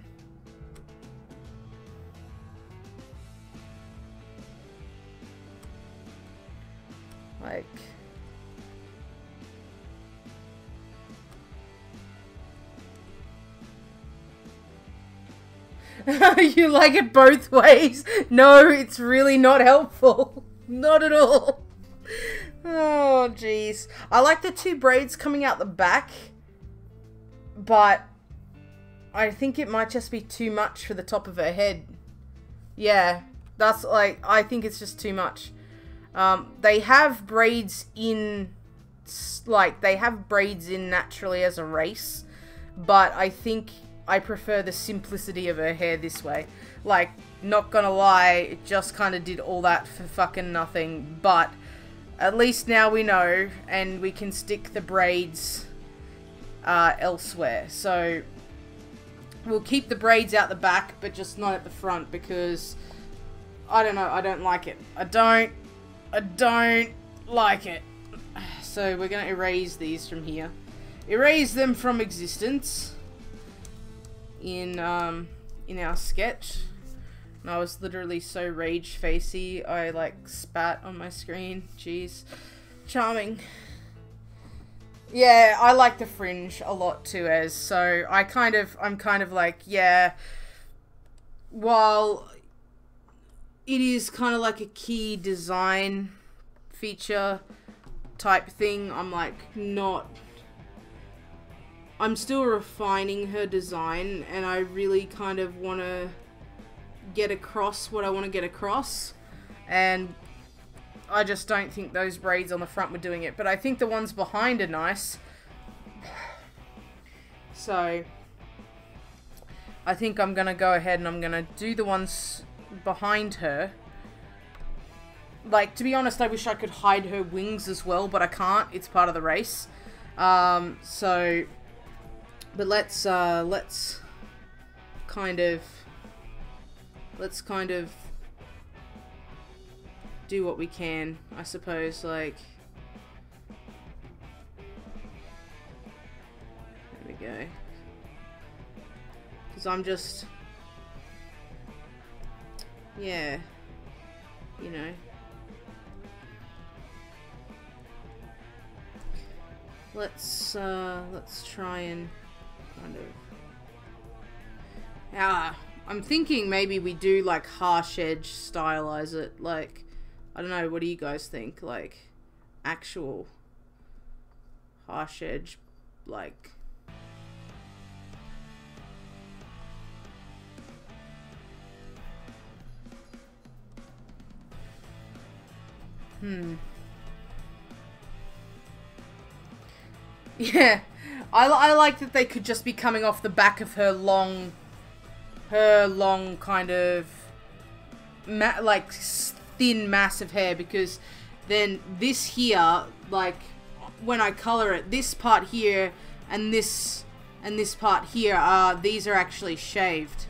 Like... You like it both ways? No, it's really not helpful. Not at all. Oh, jeez. I like the two braids coming out the back, but I think it might just be too much for the top of her head. Yeah, that's like, I think it's just too much. They have braids in, like, they have braids in naturally as a race, but I think I prefer the simplicity of her hair this way. Like, not gonna lie, it just kind of did all that for fucking nothing, but at least now we know, and we can stick the braids elsewhere. So, we'll keep the braids out the back, but just not at the front, because, I don't know, I don't like it. I don't like it. So we're going to erase these from here. erase them from existence in our sketch. And I was literally so rage-facey, I like spat on my screen. Jeez. Charming. Yeah, I like the fringe a lot too, so I'm kind of like, yeah, while it is kind of like a key design feature type thing, I'm like I'm still refining her design, and I really kind of want to get across what I want to get across, and I just don't think those braids on the front were doing it, but I think the ones behind are nice. So I think I'm gonna go ahead and I'm gonna do the ones behind her. Like, to be honest, I wish I could hide her wings as well, but I can't. It's part of the race. But let's kind of do what we can, I suppose. Like, there we go. Because I'm just, yeah, you know. Let's try and kind of, I'm thinking maybe we do like harsh edge stylize it, like, I don't know, what do you guys think? Like, actual harsh edge, like, yeah, I like that they could just be coming off the back of her long kind of like thin mass of hair, because then this here, like, when I color it, this part here and this part here, these are actually shaved,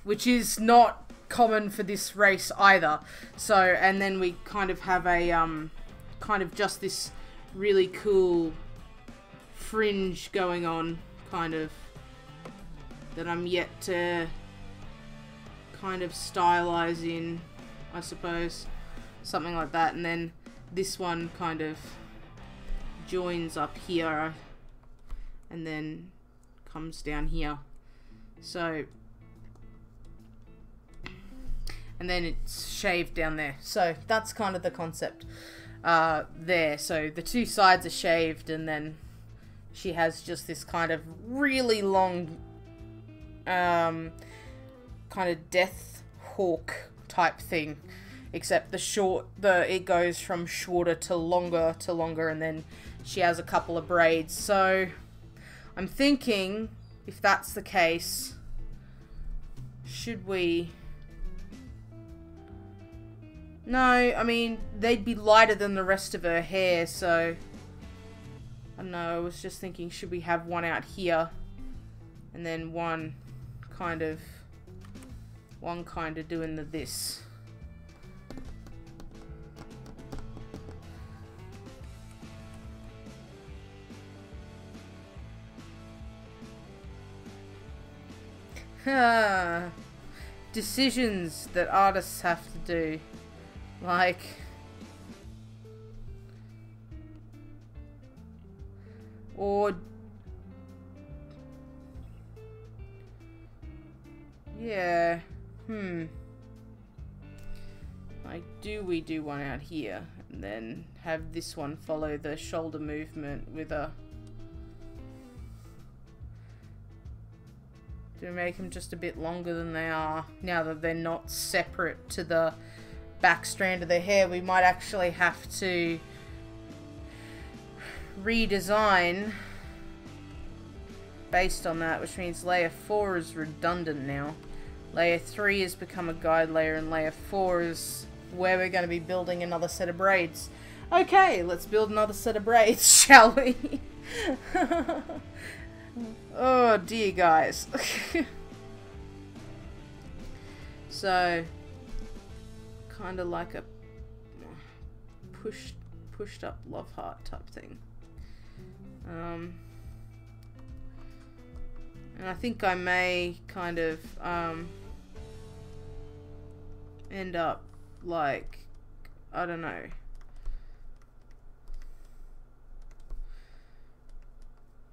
which is not common for this race either. So, and then we kind of have a kind of just this really cool fringe going on, kind of, that I'm yet to kind of stylize in, I suppose, something like that. And then this one kind of joins up here and then comes down here, so, and then it's shaved down there. So that's kind of the concept there. So the two sides are shaved, and then she has just this kind of really long kind of death hawk type thing, except it goes from shorter to longer, and then she has a couple of braids. So I'm thinking, if that's the case, should we... No, I mean, they'd be lighter than the rest of her hair, so I don't know. I was just thinking, should we have one out here and then one kind of doing this? Decisions that artists have to do. Like, or, yeah, like, do we do one out here and then have this one follow the shoulder movement with a... Do we make them just a bit longer than they are, now that they're not separate to the back strand of their hair? We might actually have to redesign based on that, which means layer 4 is redundant now. Layer 3 has become a guide layer, and layer 4 is where we're going to be building another set of braids. Okay, let's build another set of braids, shall we? Oh dear, guys. So, kind of like a pushed up love heart type thing. And I think I may kind of end up like, I don't know,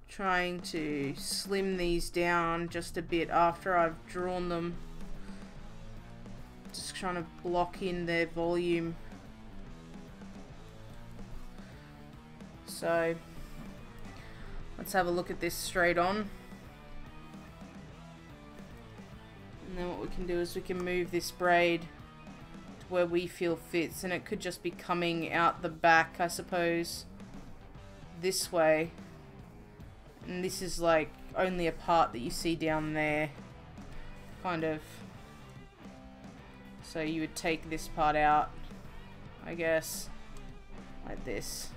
trying to slim these down just a bit after I've drawn them, just trying to block in their volume. So let's have a look at this straight on. And then what we can do is we can move this braid to where we feel fits, and it could just be coming out the back, I suppose, this way. And this is like only a part that you see down there, kind of. So you would take this part out, I guess, like this.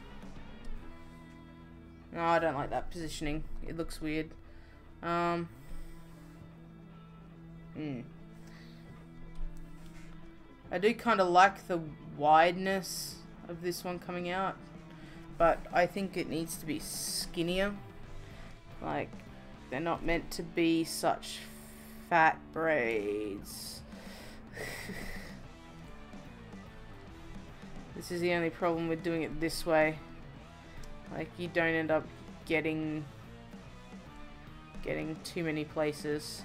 No, I don't like that positioning. It looks weird. I do kind of like the wideness of this one coming out, but I think it needs to be skinnier. Like, they're not meant to be such fat braids. This is the only problem with doing it this way. Like, you don't end up getting too many places.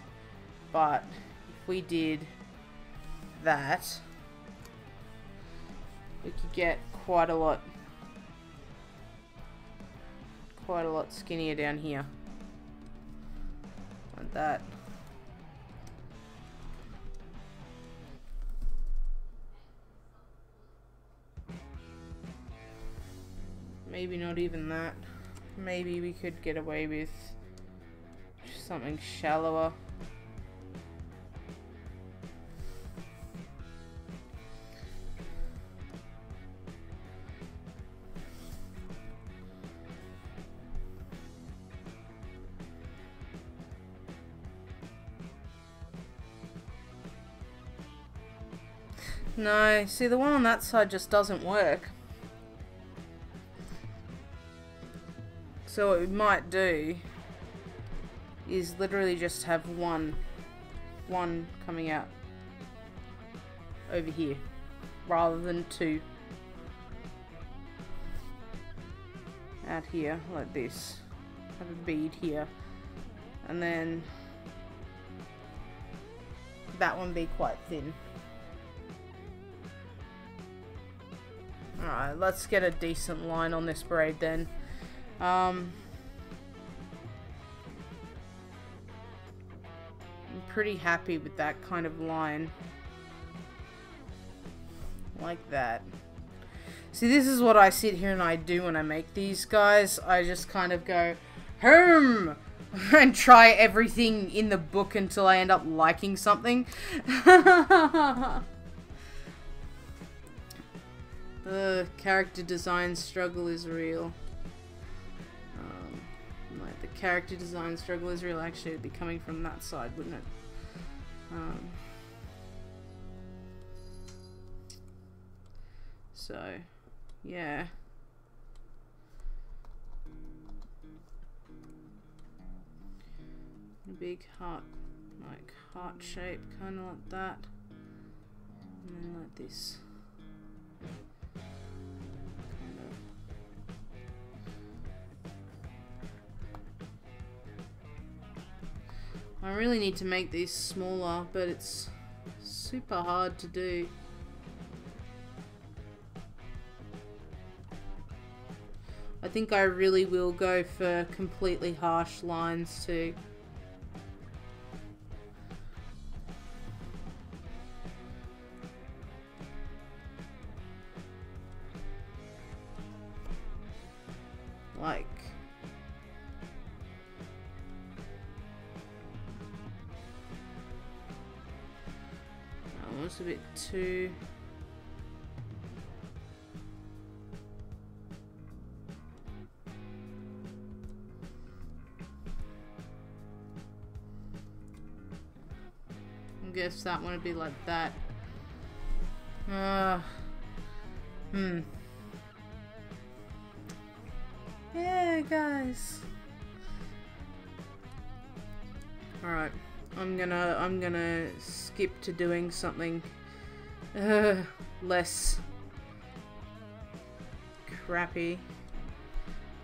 But if we did that, we could get quite a lot skinnier down here. Like that. Maybe not even that. Maybe we could get away with something shallower. No, see, the one on that side just doesn't work. So what we might do is literally just have one coming out over here rather than two out here like this. Have a bead here, and then that one be quite thin. Alright, let's get a decent line on this braid then. I'm pretty happy with that kind of line. Like that. See, this is what I sit here and I do when I make these guys. I just kind of go, and try everything in the book until I end up liking something. The character design struggle is real. Like, the character design struggle is real. Actually, it'd be coming from that side, wouldn't it? So, yeah. A big heart, like heart shape, kind of like that. And then like this. I really need to make these smaller, but it's super hard to do. I think I really will go for completely harsh lines too. Like, almost a bit too. I guess that one would be like that. Yeah, Hi guys. Alright, I'm gonna skip to doing something less crappy,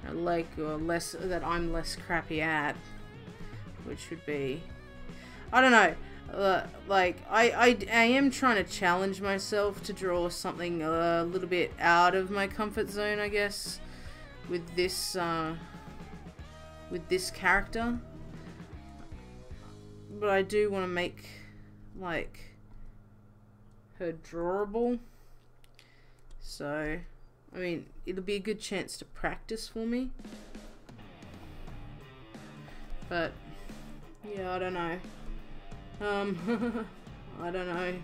or less that I'm less crappy at, which would be, I don't know. Like I am trying to challenge myself to draw something a little bit out of my comfort zone, I guess, with this character. But I do want to make, like, her drawable. So, I mean, it'll be a good chance to practice for me. But, yeah, I don't know. I don't know.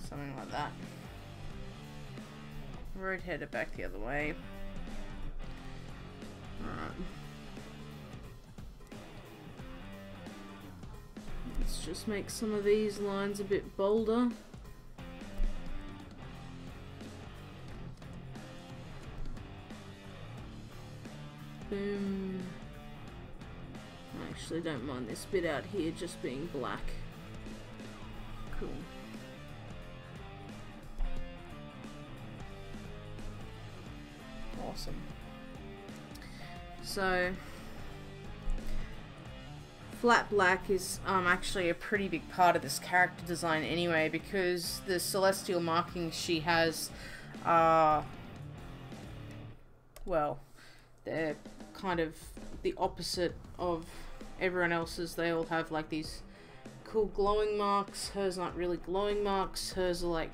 Something like that. Rotate it back the other way. Alright. Let's just make some of these lines a bit bolder. Boom. I actually don't mind this bit out here just being black. Cool. Awesome. So, flat black is actually a pretty big part of this character design anyway, because the celestial markings she has are, well, they're kind of the opposite of everyone else's. They all have like these cool glowing marks. Hers aren't really glowing marks. Hers are like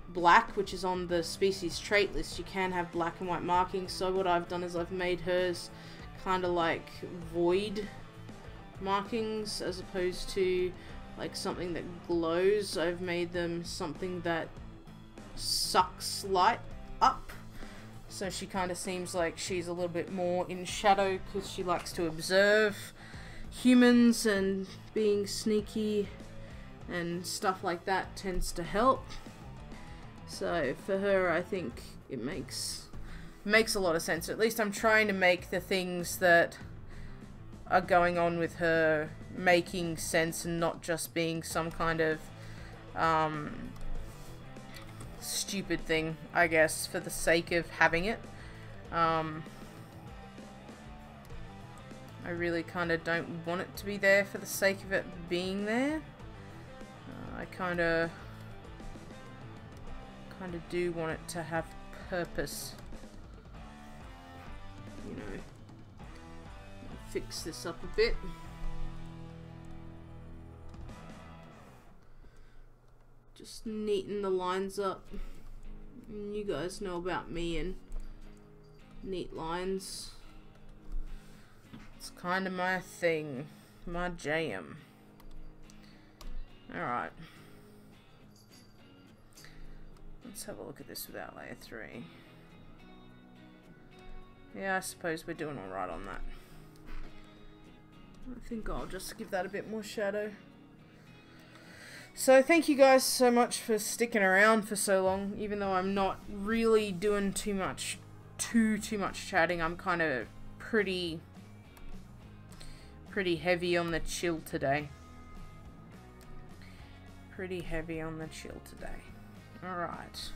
black, which is on the species trait list. You can have black and white markings. So what I've done is I've made hers kind of like void markings as opposed to like something that glows. I've made them something that sucks light up. So she kind of seems like she's a little bit more in shadow because she likes to observe humans, and being sneaky and stuff like that tends to help. So for her, I think it makes a lot of sense. At least I'm trying to make the things that are going on with her making sense and not just being some kind of stupid thing, I guess, for the sake of having it. I really kind of don't want it to be there for the sake of it being there. I kind of do want it to have purpose. You know, fix this up a bit. Just neaten the lines up. And you guys know about me and neat lines. It's kind of my thing, my jam. Alright. Let's have a look at this without layer 3. Yeah, I suppose we're doing alright on that. I think I'll just give that a bit more shadow. So thank you guys so much for sticking around for so long, even though I'm not really doing too much chatting. I'm kind of pretty heavy on the chill today. Pretty heavy on the chill today. Alright.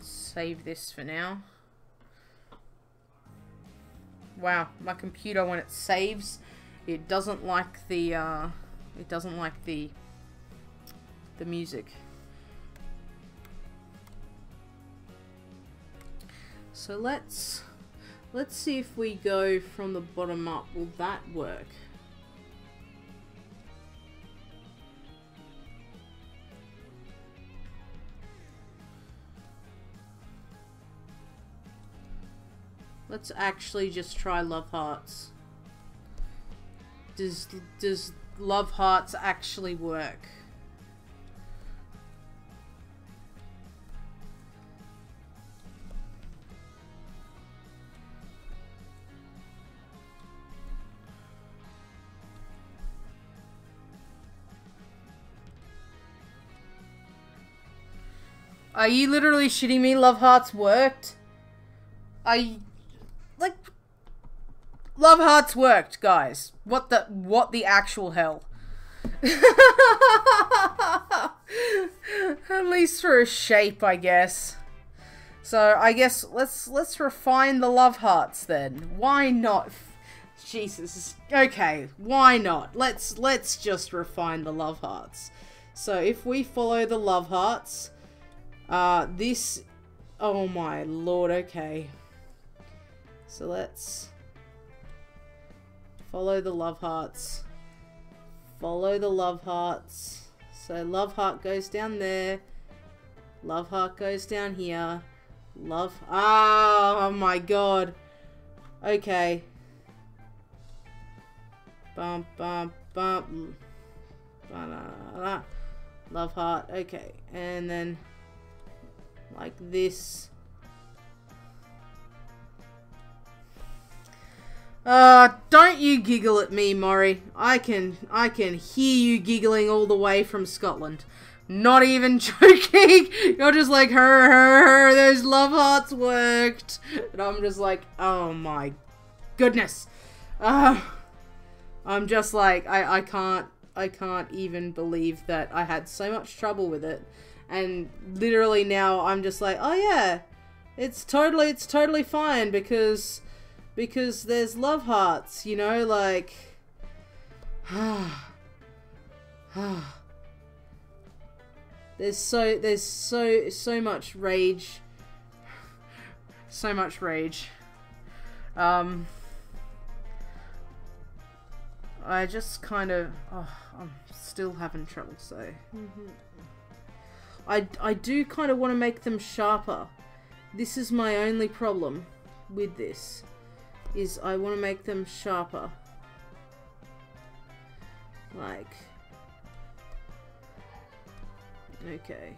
Save this for now. Wow, my computer, when it saves, it doesn't like the the music. So let's see if we go from the bottom up. Will that work? Let's actually just try love hearts. Does love hearts actually work. Are you literally shitting me? Love hearts worked? Like, love hearts worked, guys. What the actual hell? At least for a shape, I guess. So I guess let's refine the love hearts then. Why not? Jesus. Okay, why not? Let's just refine the love hearts. So if we follow the love hearts, this, oh my lord, okay. So let's follow the love hearts. Follow the love hearts. So love heart goes down there. Love heart goes down here. Love, oh my god. Okay. Bump, bump, bump. Ba-da-da-da. Love heart, okay. And then like this. Don't you giggle at me, Maury. I can hear you giggling all the way from Scotland. Not even joking. You're just like, her, those love hearts worked. And I'm just like, oh my goodness. I'm just like, I can't even believe that I had so much trouble with it. And literally now I'm just like, oh yeah, it's totally fine because there's love hearts, you know, like, there's so much rage, I just kind of, I'm still having trouble, so. I do kind of want to make them sharper. This is my only problem with this, is I want to make them sharper. Like, okay.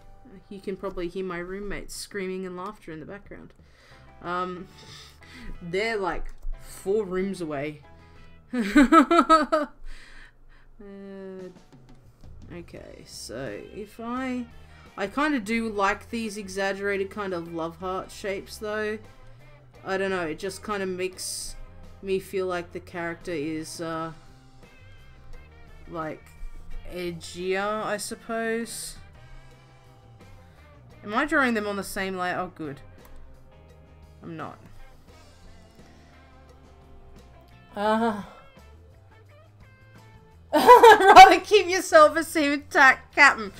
You can probably hear my roommates screaming and laughter in the background. They're like 4 rooms away. Okay, so if I kind of do like these exaggerated kind of love heart shapes though. I don't know, it just kind of makes me feel like the character is like edgier, I suppose. Am I drawing them on the same layer? Oh good. I'm not. Rather keep your self-esteem intact, Captain.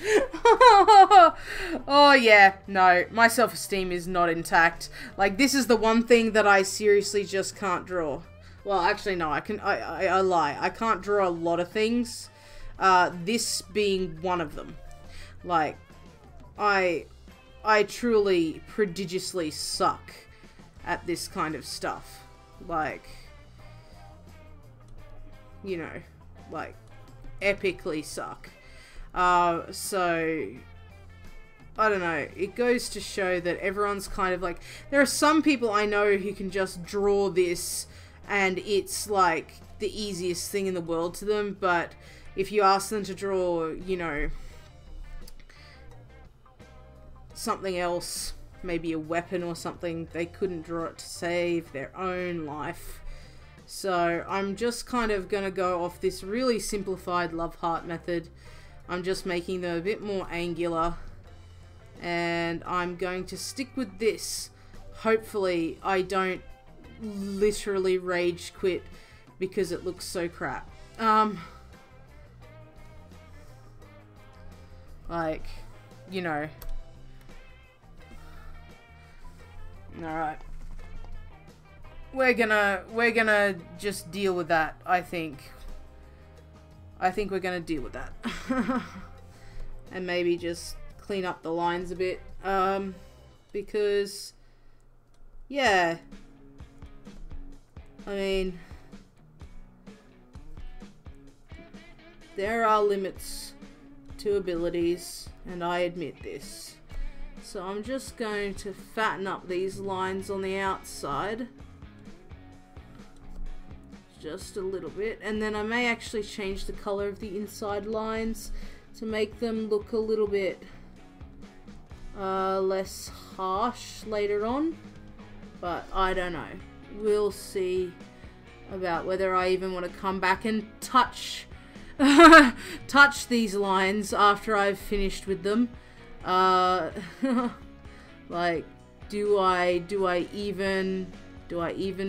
Oh yeah, no, my self-esteem is not intact. Like, this is the one thing that I seriously just can't draw. Well, actually no, I lie. I can't draw a lot of things. This being one of them. Like, I truly prodigiously suck at this kind of stuff. Like, you know, like, epically suck. So, I don't know, it goes to show that everyone's kind of like, there are some people I know who can just draw this and it's like the easiest thing in the world to them, but if you ask them to draw, you know, something else, maybe a weapon or something, they couldn't draw it to save their own life. So I'm just kind of going to go off this really simplified love heart method. I'm just making them a bit more angular. And I'm going to stick with this. Hopefully I don't literally rage quit because it looks so crap. Like, you know. Alright. We're gonna just deal with that, I think. I think we're gonna deal with that. And maybe just clean up the lines a bit. Because, yeah. I mean, there are limits to abilities, and I admit this. So I'm just going to fatten up these lines on the outside. Just a little bit. And then I may actually change the color of the inside lines to make them look a little bit less harsh later on. But I don't know. We'll see about whether I even want to come back and touch touch these lines after I've finished with them. Like, do I even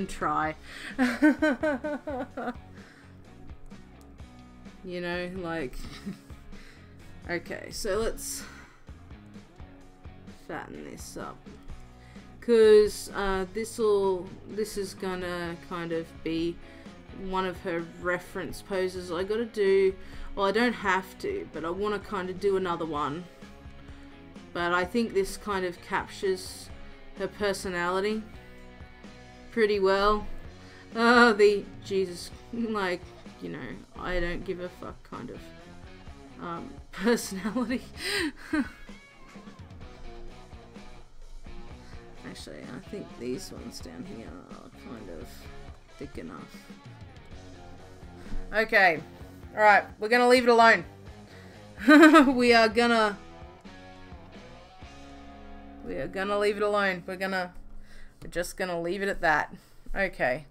try? You know, like, okay, so let's fatten this up, because this is gonna kind of be one of her reference poses. I gotta do, well, I don't have to, but I want to kind of do another one. But I think this kind of captures her personality pretty well. The Jesus, like, you know, I don't give a fuck kind of personality. Actually, I think these ones down here are kind of thick enough. Okay, alright, we're gonna leave it alone. We're leave it alone. We're just gonna leave it at that. Okay,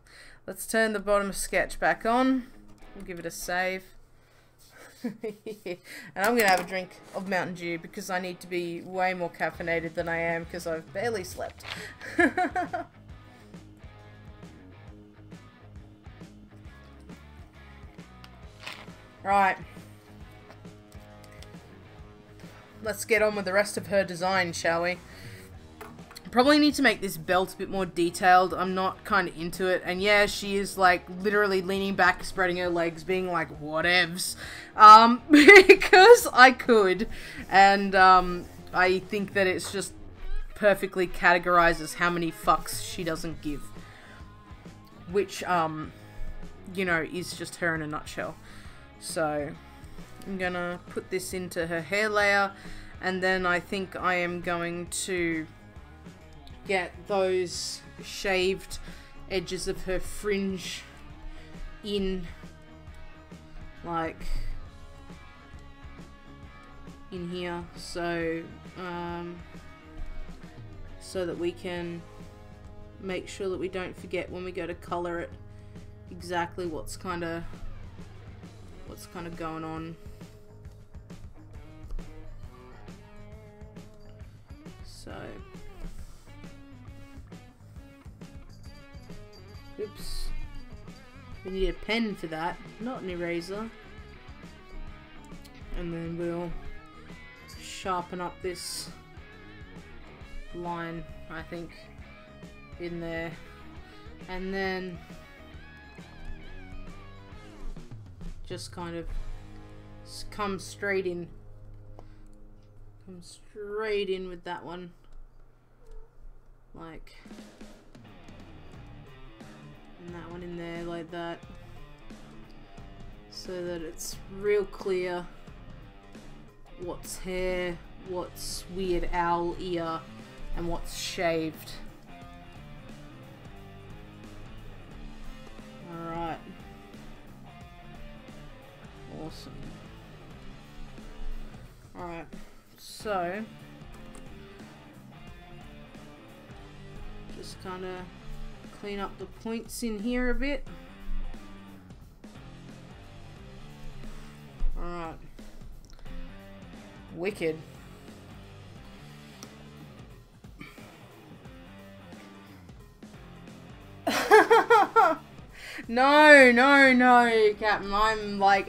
let's turn the bottom sketch back on. We'll give it a save. And I'm gonna have a drink of Mountain Dew because I need to be way more caffeinated than I am because I've barely slept. Right. Let's get on with the rest of her design, shall we? Probably need to make this belt a bit more detailed. I'm not kind of into it. And yeah, she is like literally leaning back, spreading her legs, being like, whatevs. Because I could. And I think that it's just perfectly categorizes how many fucks she doesn't give. Which, you know, is just her in a nutshell. So I'm gonna put this into her hair layer. And then I think I am going to get those shaved edges of her fringe in, like, in here, so so that we can make sure that we don't forget when we go to color it exactly what's kind of going on. So oops. We need a pen for that, not an eraser. And then we'll sharpen up this line, I think, in there. And then just kind of come straight in. Come straight in with that one. Like, and that one in there like that, so that it's real clear what's hair, what's weird owl ear, and what's shaved. Alright. Awesome. Alright, so just kind of clean up the points in here a bit. Alright. Wicked. No, Captain. I'm like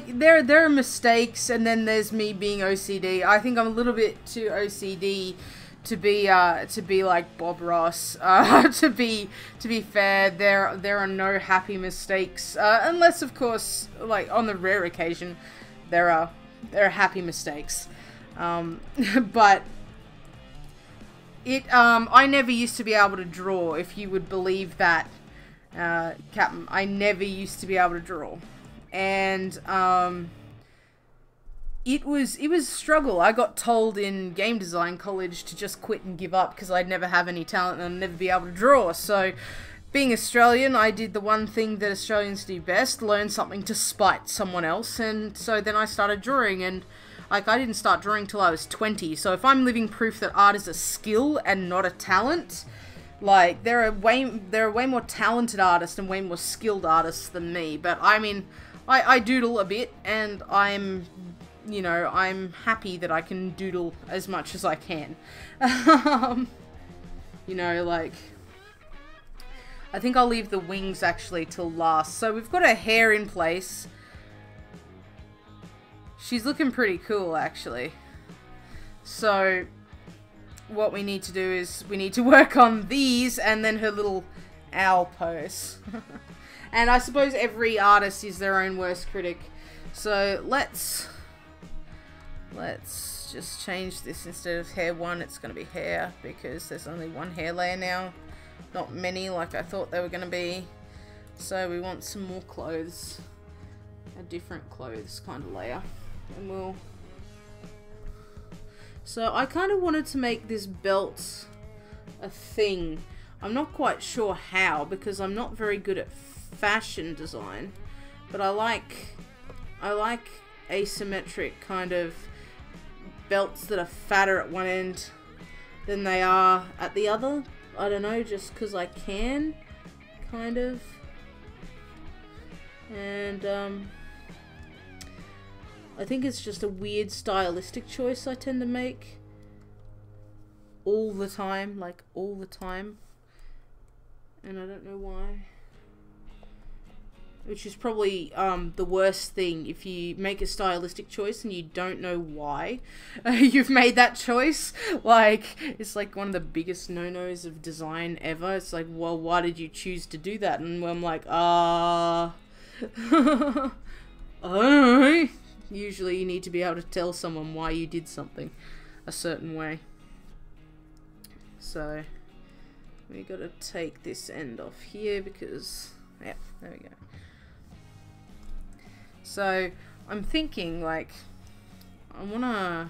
there are mistakes, and then there's me being OCD. I think I'm a little bit too OCD to be like Bob Ross. To be fair, there are no happy mistakes, unless of course, like on the rare occasion, there are happy mistakes. But I never used to be able to draw, if you would believe that, Captain. I never used to be able to draw. and it was a struggle. I got told in game design college to just quit and give up because I'd never have any talent and I'd never be able to draw. So, being Australian, I did the one thing that Australians do best, learn something to spite someone else, and so then I started drawing, and like, I didn't start drawing till I was 20, so if I'm living proof that art is a skill and not a talent, like, there are way more talented artists and way more skilled artists than me, but I mean, I doodle a bit, and I'm, you know, I'm happy that I can doodle as much as I can. You know, like, I think I'll leave the wings actually till last. So we've got her hair in place. She's looking pretty cool actually. So what we need to do is we need to work on these and then her little owl pose. And I suppose every artist is their own worst critic. So let's just change this. Instead of hair 1, it's going to be hair, because there's only one hair layer now. Not many like I thought they were going to be. So we want some more clothes. A different clothes kind of layer. And we'll... So I kind of wanted to make this belt a thing. I'm not quite sure how, because I'm not very good at fashion design. But I like asymmetric kind of belts that are fatter at one end than they are at the other. I don't know, just because I can, kind of. And I think it's just a weird stylistic choice I tend to make all the time, like all the time, and I don't know why. Which is probably the worst thing, if you make a stylistic choice and you don't know why you've made that choice. Like, it's like one of the biggest no-nos of design ever. It's like, well, why did you choose to do that? And I'm like, I don't know. Usually you need to be able to tell someone why you did something a certain way. So, we gotta take this end off here because, yeah, there we go. So, I'm thinking, like, I wanna...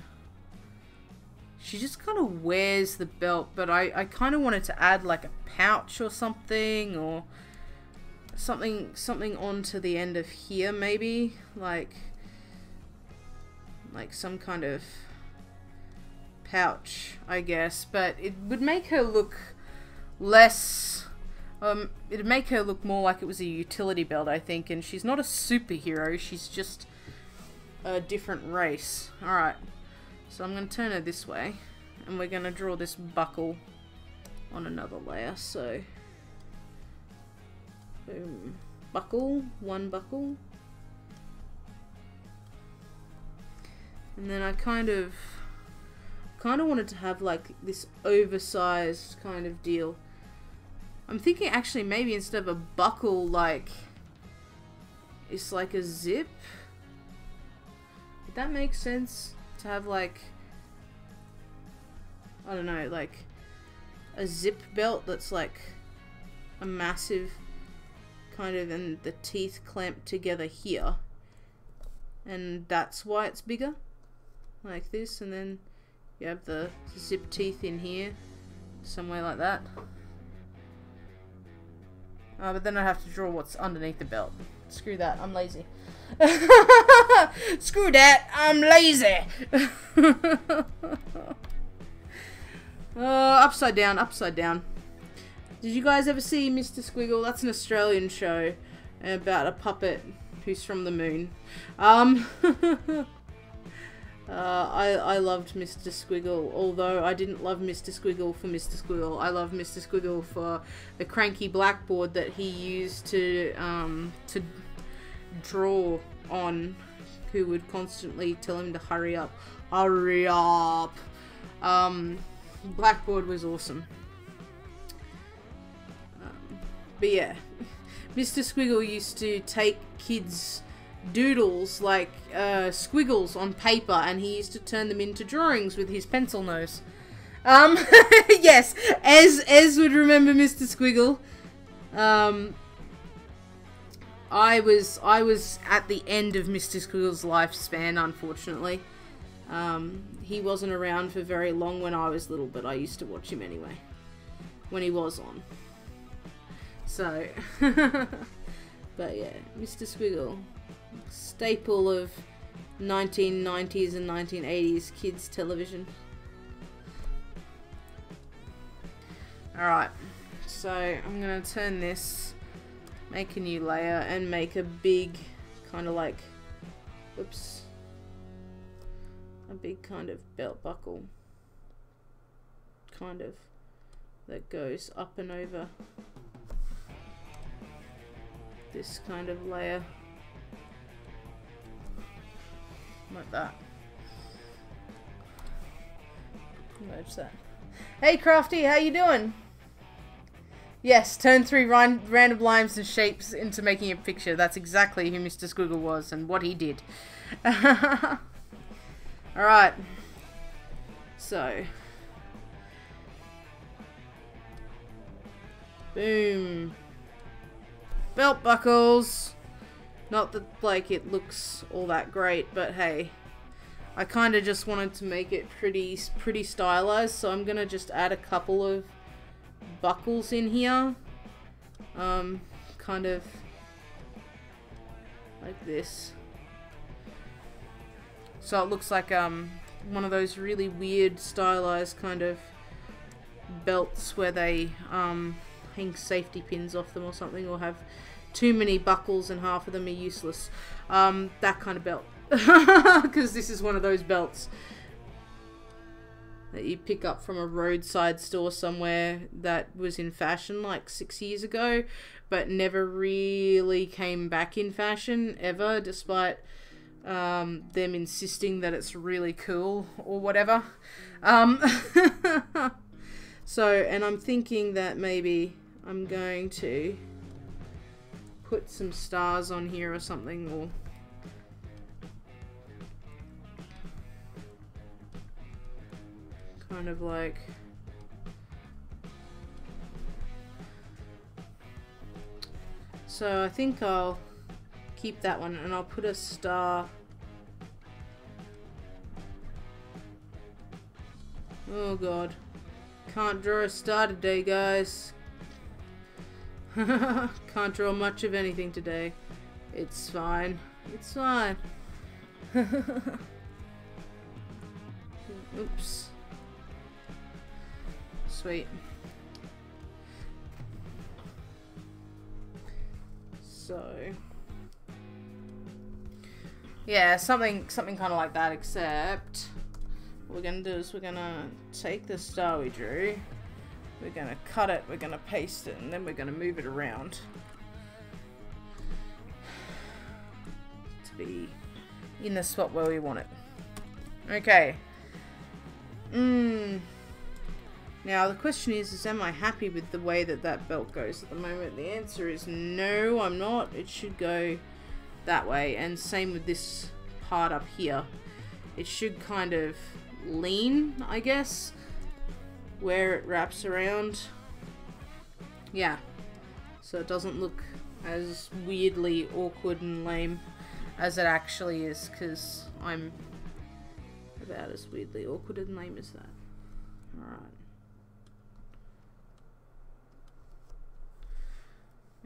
She just kind of wears the belt, but I kind of wanted to add, like, a pouch or something, or something onto the end of here, maybe, like some kind of pouch, I guess, but it would make her look less... it'd make her look more like it was a utility belt, I think, and she's not a superhero, she's just a different race. Alright, so I'm going to turn her this way, and we're going to draw this buckle on another layer, so... Boom. Buckle, one buckle. And then I kind of wanted to have, like, this oversized kind of deal. I'm thinking actually maybe instead of a buckle, like, it's like a zip. Would that make sense? To have, like, I don't know, like a zip belt that's like a massive kind of, and the teeth clamped together here. And that's why it's bigger. Like this, and then you have the zip teeth in here, somewhere like that. But then I have to draw what's underneath the belt. Screw that, I'm lazy. Screw that, I'm lazy! Upside down, upside down. Did you guys ever see Mr. Squiggle? That's an Australian show about a puppet who's from the moon. I loved Mr. Squiggle, although I didn't love Mr. Squiggle for Mr. Squiggle. I love Mr. Squiggle for the cranky blackboard that he used to draw on, who would constantly tell him to hurry up. Hurry up! Blackboard was awesome. But yeah, Mr. Squiggle used to take kids' doodles, like squiggles on paper, and he used to turn them into drawings with his pencil nose. Yes, Ez would remember Mr. Squiggle. I was at the end of Mr. Squiggle's lifespan, unfortunately. He wasn't around for very long when I was little, but I used to watch him anyway. When he was on. So, but yeah, Mr. Squiggle. Staple of 1990s and 1980s kids television. Alright, so I'm going to turn this, make a new layer, and make a big kind of like, oops, a big kind of belt buckle, kind of, that goes up and over this kind of layer. Like that. Merge that. Hey Crafty, how you doing? Yes, turn 3 random lines and shapes into making a picture. That's exactly who Mr. Squiggle was and what he did. Alright. So. Boom. Belt buckles. Not that, like, it looks all that great, but hey. I kind of just wanted to make it pretty stylized, so I'm going to just add a couple of buckles in here. Kind of like this. So it looks like one of those really weird stylized kind of belts where they hang safety pins off them or something, or have too many buckles and half of them are useless. That kind of belt. Because this is one of those belts that you pick up from a roadside store somewhere that was in fashion like 6 years ago, but never really came back in fashion ever, despite them insisting that it's really cool or whatever. So, and I'm thinking that maybe I'm going to put some stars on here or something, or kind of like so. I think I'll keep that one and I'll put a star. Oh god, can't draw a star today, guys. Can't draw much of anything today. It's fine. It's fine. Oops. Sweet. So yeah, something kind of like that, except what we're gonna do is we're gonna take the star we drew, we're gonna cut it, we're gonna paste it, and then we're gonna move it around to be in the spot where we want it. Okay. Now the question is am I happy with the way that that belt goes at the moment? The answer is no, I'm not. It should go that way, and same with this part up here. It should kind of lean, I guess, where it wraps around. Yeah, so it doesn't look as weirdly awkward and lame as it actually is, because I'm about as weirdly awkward and lame as that. Alright.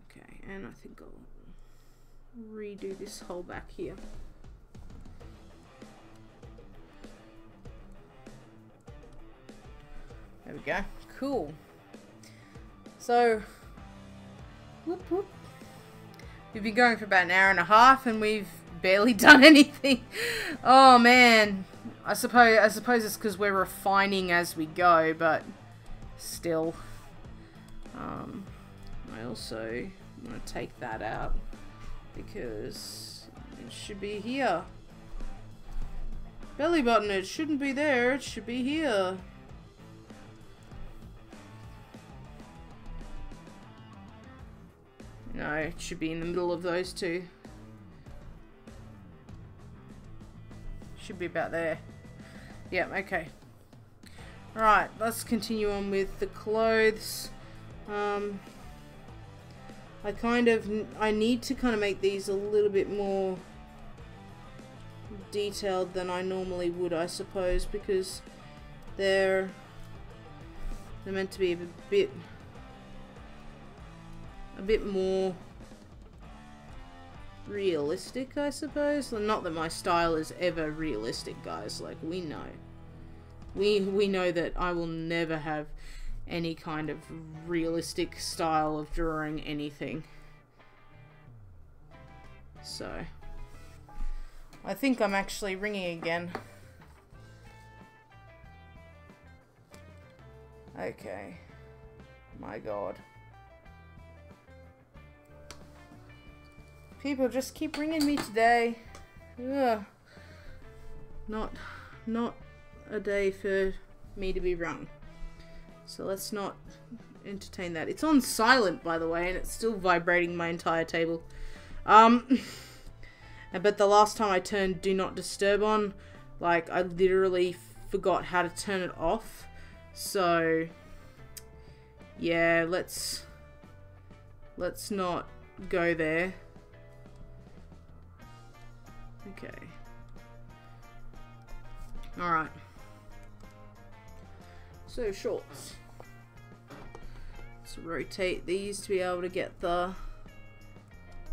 Okay, and I think I'll redo this whole back here. There we go. Cool. So, whoop whoop. We've been going for about an hour and a half and we've barely done anything. Oh man. I suppose it's because we're refining as we go, but still. I also want to take that out because it should be here. Belly button, it shouldn't be there, it should be here. No, it should be in the middle of those two. Should be about there. Yep, okay. Right, let's continue on with the clothes. I need to kind of make these a little bit more detailed than I normally would, I suppose, because they're meant to be a bit more realistic, I suppose. Not that my style is ever realistic, guys. Like, we know. We know that I will never have any kind of realistic style of drawing anything. So, I think I'm actually ringing again. Okay. My God. People just keep ringing me today. Ugh. Not a day for me to be rung. So let's not entertain that. It's on silent, by the way, and it's still vibrating my entire table. But the last time I turned Do Not Disturb on, like, I literally forgot how to turn it off. So, yeah, let's not go there. Okay. Alright. So, shorts. Let's rotate these to be able to get the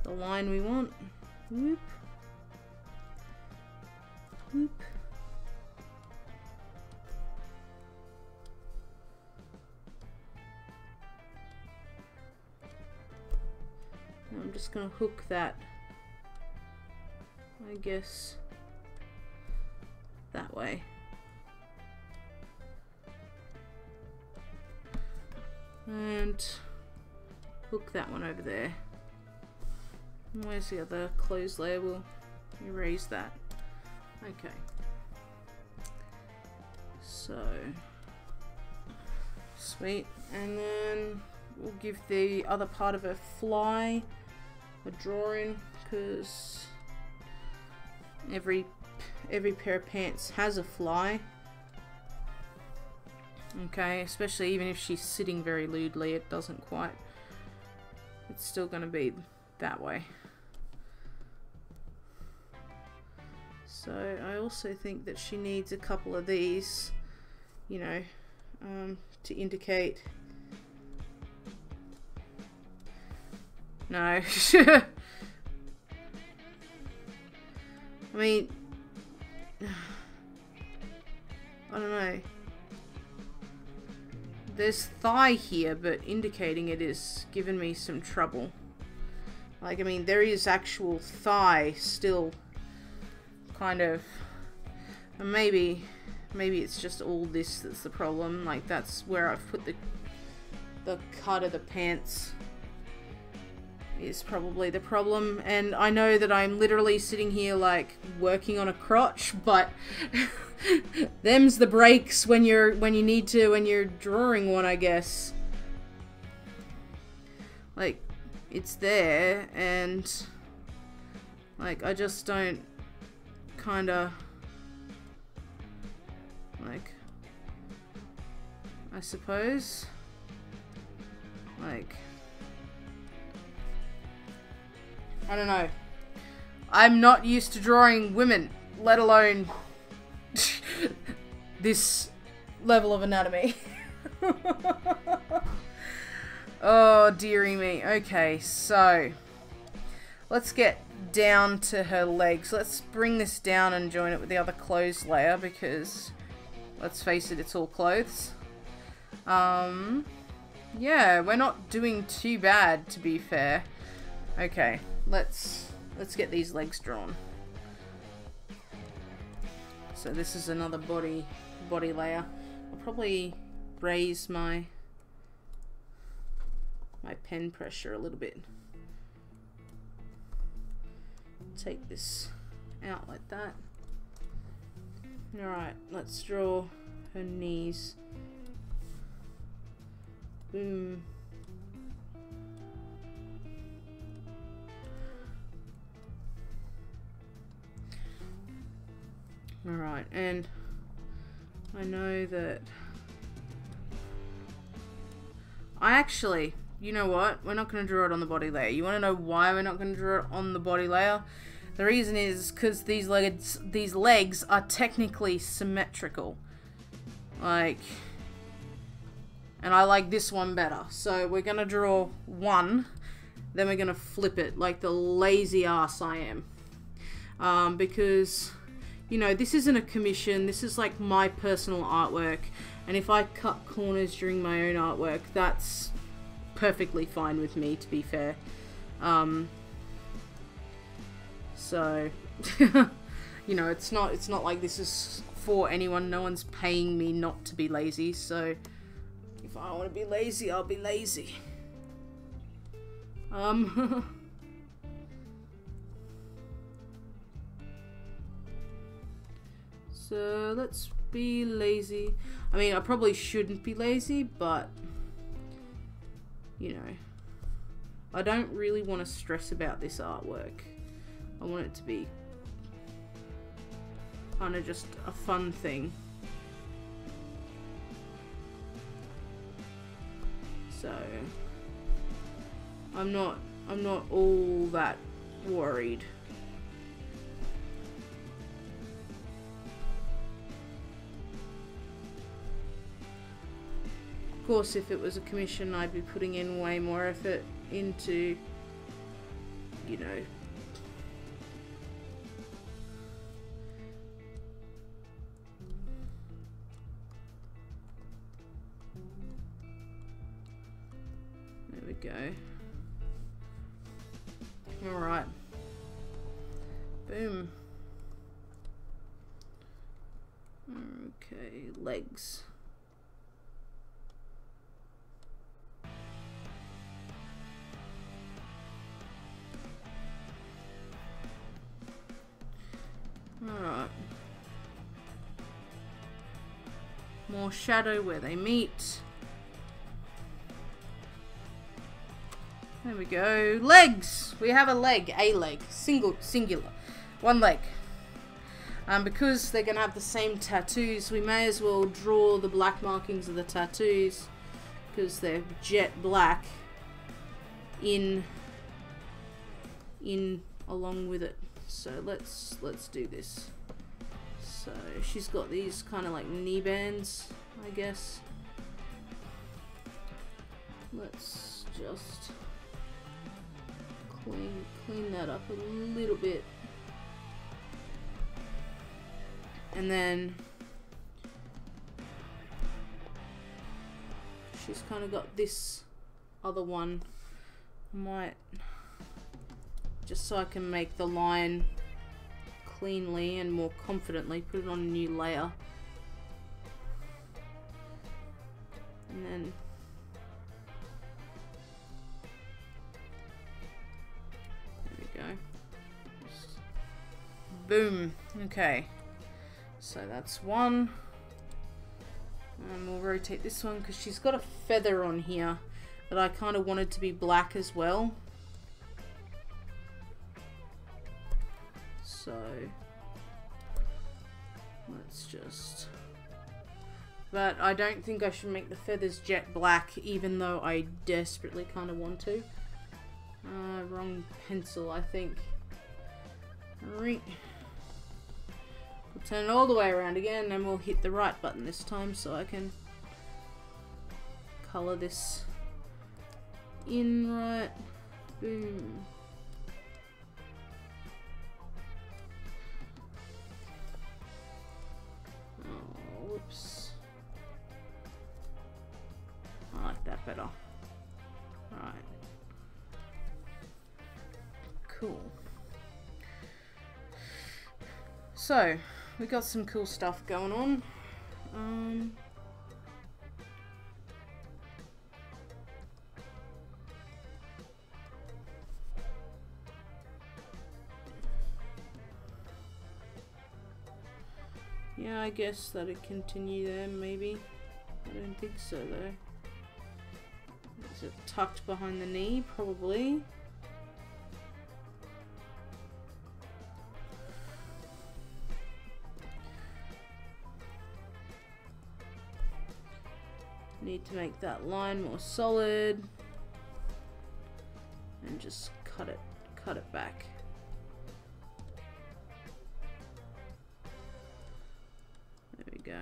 line we want. Whoop. Whoop. Now I'm just gonna hook that, I guess, that way. And hook that one over there. And where's the other closed layer? We'll erase that. Okay. So, sweet. And then we'll give the other part of a fly a drawing, because every pair of pants has a fly. Okay, especially even if she's sitting very lewdly, it doesn't quite. It's still going to be that way. So I also think that she needs a couple of these, you know, to indicate. No. I mean, I don't know. There's thigh here, but indicating it is giving me some trouble. Like, I mean, there is actual thigh still kind of, and maybe it's just all this that's the problem. Like, that's where I've put the cut of the pants is probably the problem. And I know that I'm literally sitting here like working on a crotch, but them's the breaks when you need to, when you're drawing one, I guess. Like, it's there, and like, I just don't kinda, like, I suppose, like, I don't know. I'm not used to drawing women, let alone this level of anatomy. Oh, dearie me. Okay, so let's get down to her legs. Let's bring this down and join it with the other clothes layer, because let's face it, it's all clothes. Yeah, we're not doing too bad, to be fair. Okay, let's get these legs drawn. So this is another body layer. I'll probably raise my pen pressure a little bit. Take this out like that. Alright, let's draw her knees. Boom. Alright, and I know that I actually, you know what? We're not going to draw it on the body layer. You want to know why we're not going to draw it on the body layer? The reason is because these legs are technically symmetrical. Like, and I like this one better. So we're going to draw one, then we're going to flip it like the lazy ass I am. Because, you know, this isn't a commission. This is like my personal artwork. And if I cut corners during my own artwork, that's perfectly fine with me, to be fair. So, you know, it's not like this is for anyone. No one's paying me not to be lazy. So, if I want to be lazy, I'll be lazy. So let's be lazy. I mean, I probably shouldn't be lazy, but you know, I don't really want to stress about this artwork. I want it to be kind of just a fun thing. So I'm not all that worried. Of course, if it was a commission, I'd be putting in way more effort into, you know, there we go. Alright. Boom. Okay, legs. Alright. More shadow where they meet. There we go. Legs! We have a leg. A leg. Singular. One leg. Because they're going to have the same tattoos, we may as well draw the black markings of the tattoos, because they're jet black, in along with it. So let's do this. So she's got these kind of like knee bands, I guess. Let's just clean that up a little bit. And then she's kind of got this other one. Might, just so I can make the line cleanly and more confidently, put it on a new layer. And then there we go. Just boom. Okay. So that's one. And we'll rotate this one because she's got a feather on here that I kind of wanted to be black as well. So let's just... But I don't think I should make the feathers jet black, even though I desperately kind of want to. Wrong pencil, I think. Alright. We'll turn it all the way around again, and we'll hit the right button this time so I can colour this in right. Boom. Oh, whoops. I like that better. Alright. Cool. So, we got some cool stuff going on. Yeah, I guess that'd continue there, maybe. I don't think so, though. Is it tucked behind the knee? Probably. Need to make that line more solid. just cut it back. There we go.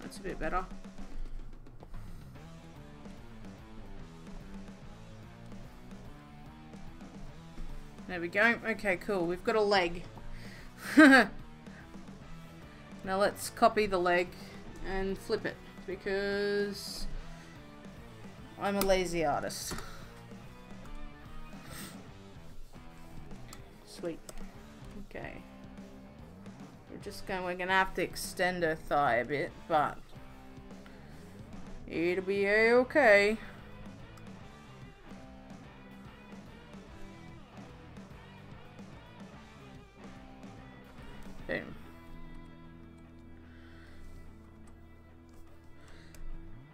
That's a bit better. There we go. Okay, cool. We've got a leg. Now let's copy the leg and flip it, because I'm a lazy artist. Sweet. Okay. We're gonna have to extend her thigh a bit, but it'll be okay. Boom.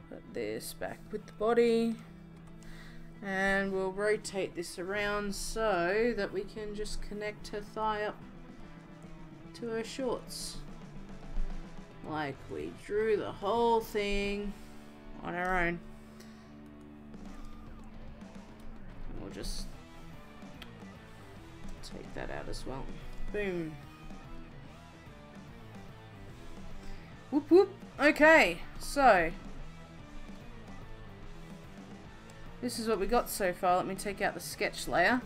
Put this back with the body, and we'll rotate this around so that we can just connect her thigh up to her shorts, like we drew the whole thing on our own. And we'll just take that out as well. Boom. Whoop whoop. Okay, so this is what we got so far. Let me take out the sketch layer.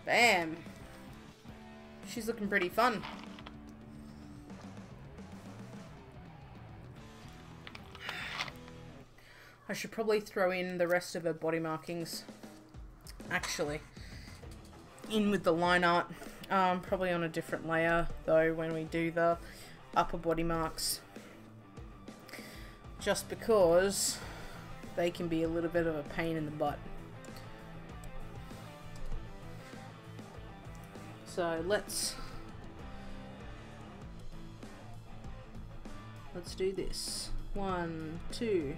Bam! She's looking pretty fun. I should probably throw in the rest of her body markings, actually, in with the line art. Probably on a different layer, though, when we do the upper body marks. Just because they can be a little bit of a pain in the butt. So let's do this. 1, 2.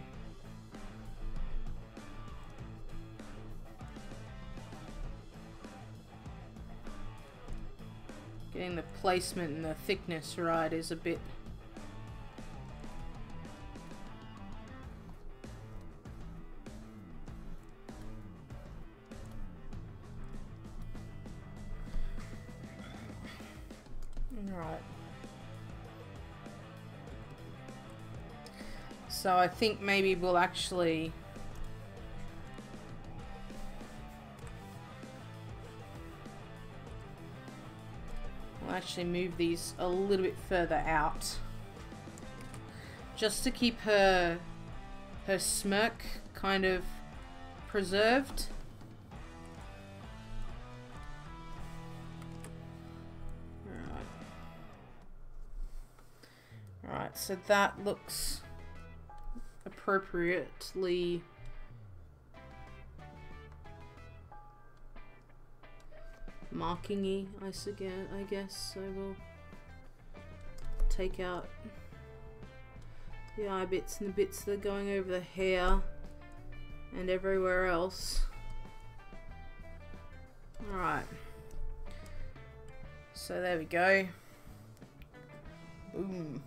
Getting the placement and the thickness right is a bit right. So I think maybe we'll actually move these a little bit further out, just to keep her smirk kind of preserved. Alright, so that looks appropriately marking-y, I guess. So we'll take out the eye bits and the bits that are going over the hair and everywhere else. Alright. So there we go. Boom.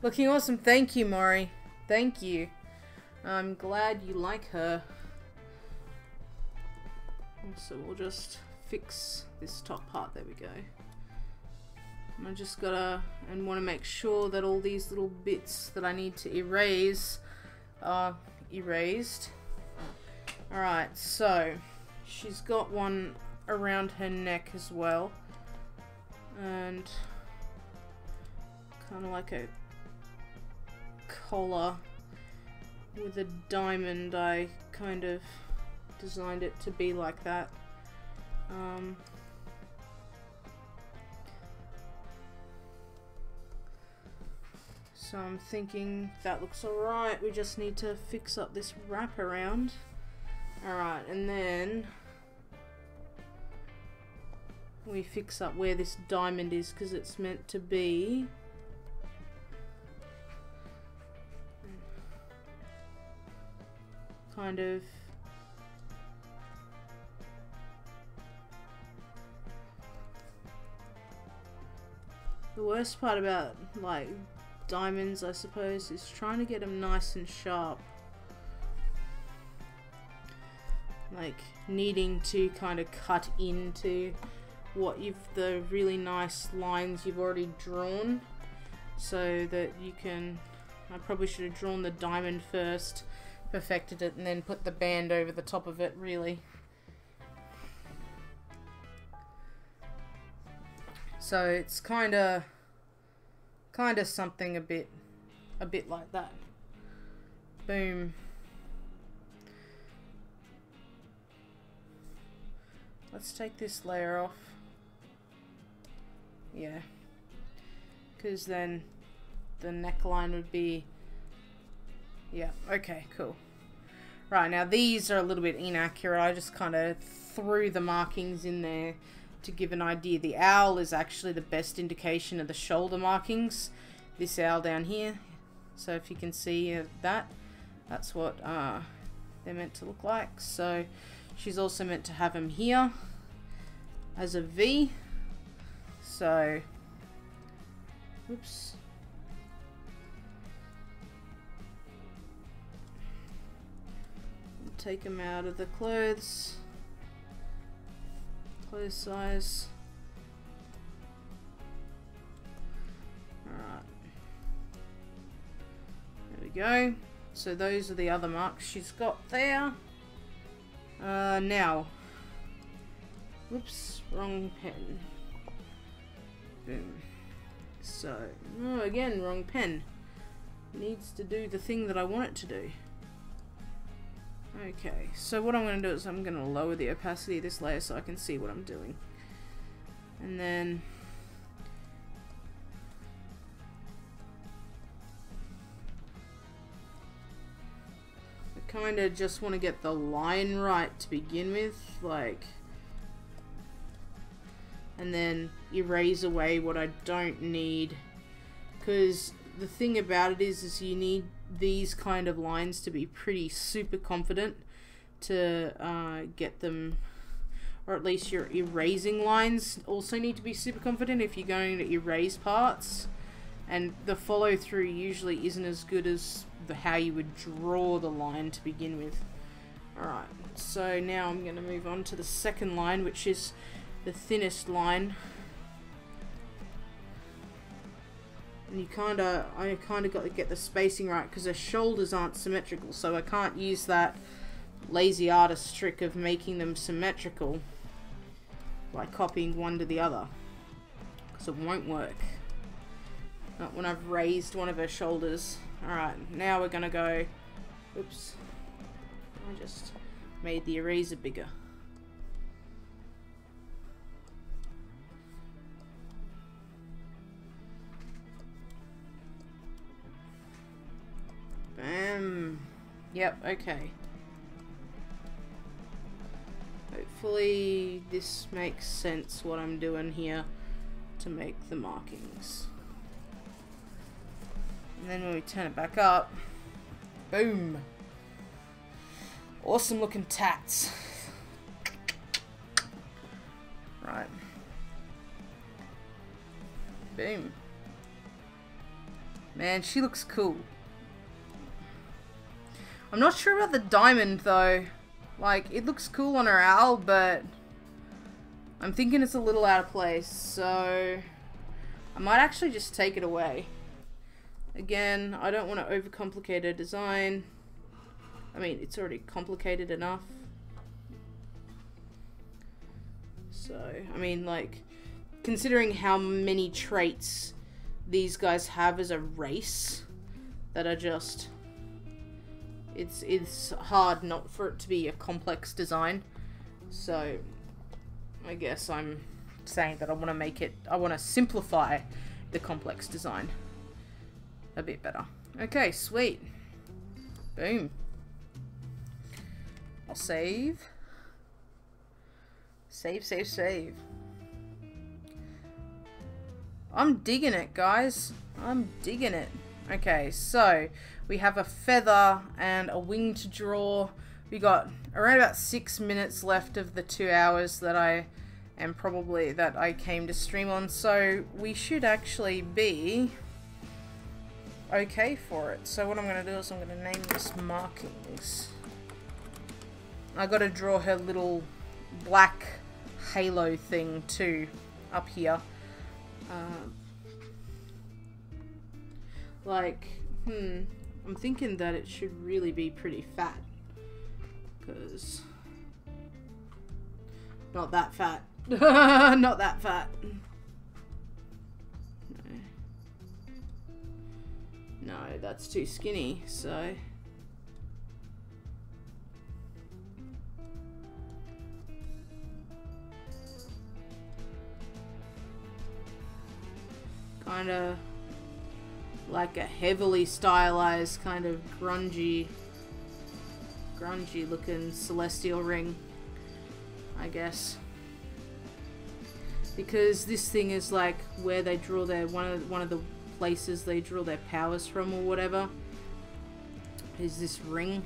Looking awesome. Thank you, Maury. Thank you. I'm glad you like her. So we'll just fix this top part. There we go. I just gotta and want to make sure that all these little bits that I need to erase are erased. Alright, so she's got one around her neck as well, and kind of like a collar with a diamond. I kind of designed it to be like that. So I'm thinking that looks alright. We just need to fix up this wrap around. Alright, and then we fix up where this diamond is, because it's meant to be kind of the worst part about like diamonds, I suppose, is trying to get them nice and sharp. like needing to kind of cut into the really nice lines you've already drawn, so that you can, I probably should have drawn the diamond first, perfected it, and then put the band over the top of it, really. So it's kind of something a bit like that. Boom. Let's take this layer off. Yeah, because then the neckline would be, yeah, okay, cool. Right, now these are a little bit inaccurate. I just kind of threw the markings in there to give an idea. The owl is actually the best indication of the shoulder markings. This owl down here. So if you can see that's what they're meant to look like. So she's also meant to have them here as a V. So, whoops. Take them out of the clothes size. Alright. There we go. So those are the other marks she's got there. Now. Whoops, wrong pen. Boom. So, oh, again, wrong pen. Needs to do the thing that I want it to do. Okay, so what I'm going to do is I'm going to lower the opacity of this layer so I can see what I'm doing. And then I kind of just want to get the line right to begin with, like, and then erase away what I don't need, because the thing about it is you need these kind of lines to be pretty super confident to get them, or at least your erasing lines also need to be super confident if you're going to erase parts, and the follow through usually isn't as good as how you would draw the line to begin with. Alright, so now I'm going to move on to the second line, which is the thinnest line. And I kind of got to get the spacing right because the shoulders aren't symmetrical, so I can't use that lazy artist trick of making them symmetrical by copying one to the other, because it won't work. Not when I've raised one of her shoulders. Alright, now we're gonna go, oops, I just made the eraser bigger. Yep, okay. Hopefully this makes sense what I'm doing here to make the markings. And then when we turn it back up, boom! Awesome looking tats. Right. Boom. Man, she looks cool. I'm not sure about the diamond though. Like, it looks cool on her owl, but I'm thinking it's a little out of place, so I might actually just take it away. Again, I don't want to overcomplicate her design. I mean, it's already complicated enough. So, I mean, like, considering how many traits these guys have as a race that are just... It's hard not for it to be a complex design. So, I guess I'm saying that I want to simplify the complex design a bit better. Okay, sweet. Boom. I'll save. Save. I'm digging it, guys. I'm digging it. Okay, so we have a feather and a wing to draw. We got around about 6 minutes left of the 2 hours that I came to stream on, so we should actually be okay for it. So what I'm going to do is I'm going to name this markings. I gotta draw her little black halo thing too up here. Like, I'm thinking that it should really be pretty fat, because not that fat. Not that fat. No, that's too skinny, so kind of like a heavily stylized kind of grungy looking celestial ring, I guess. Because this thing is like where they draw their one of the places they draw their powers from or whatever is this ring.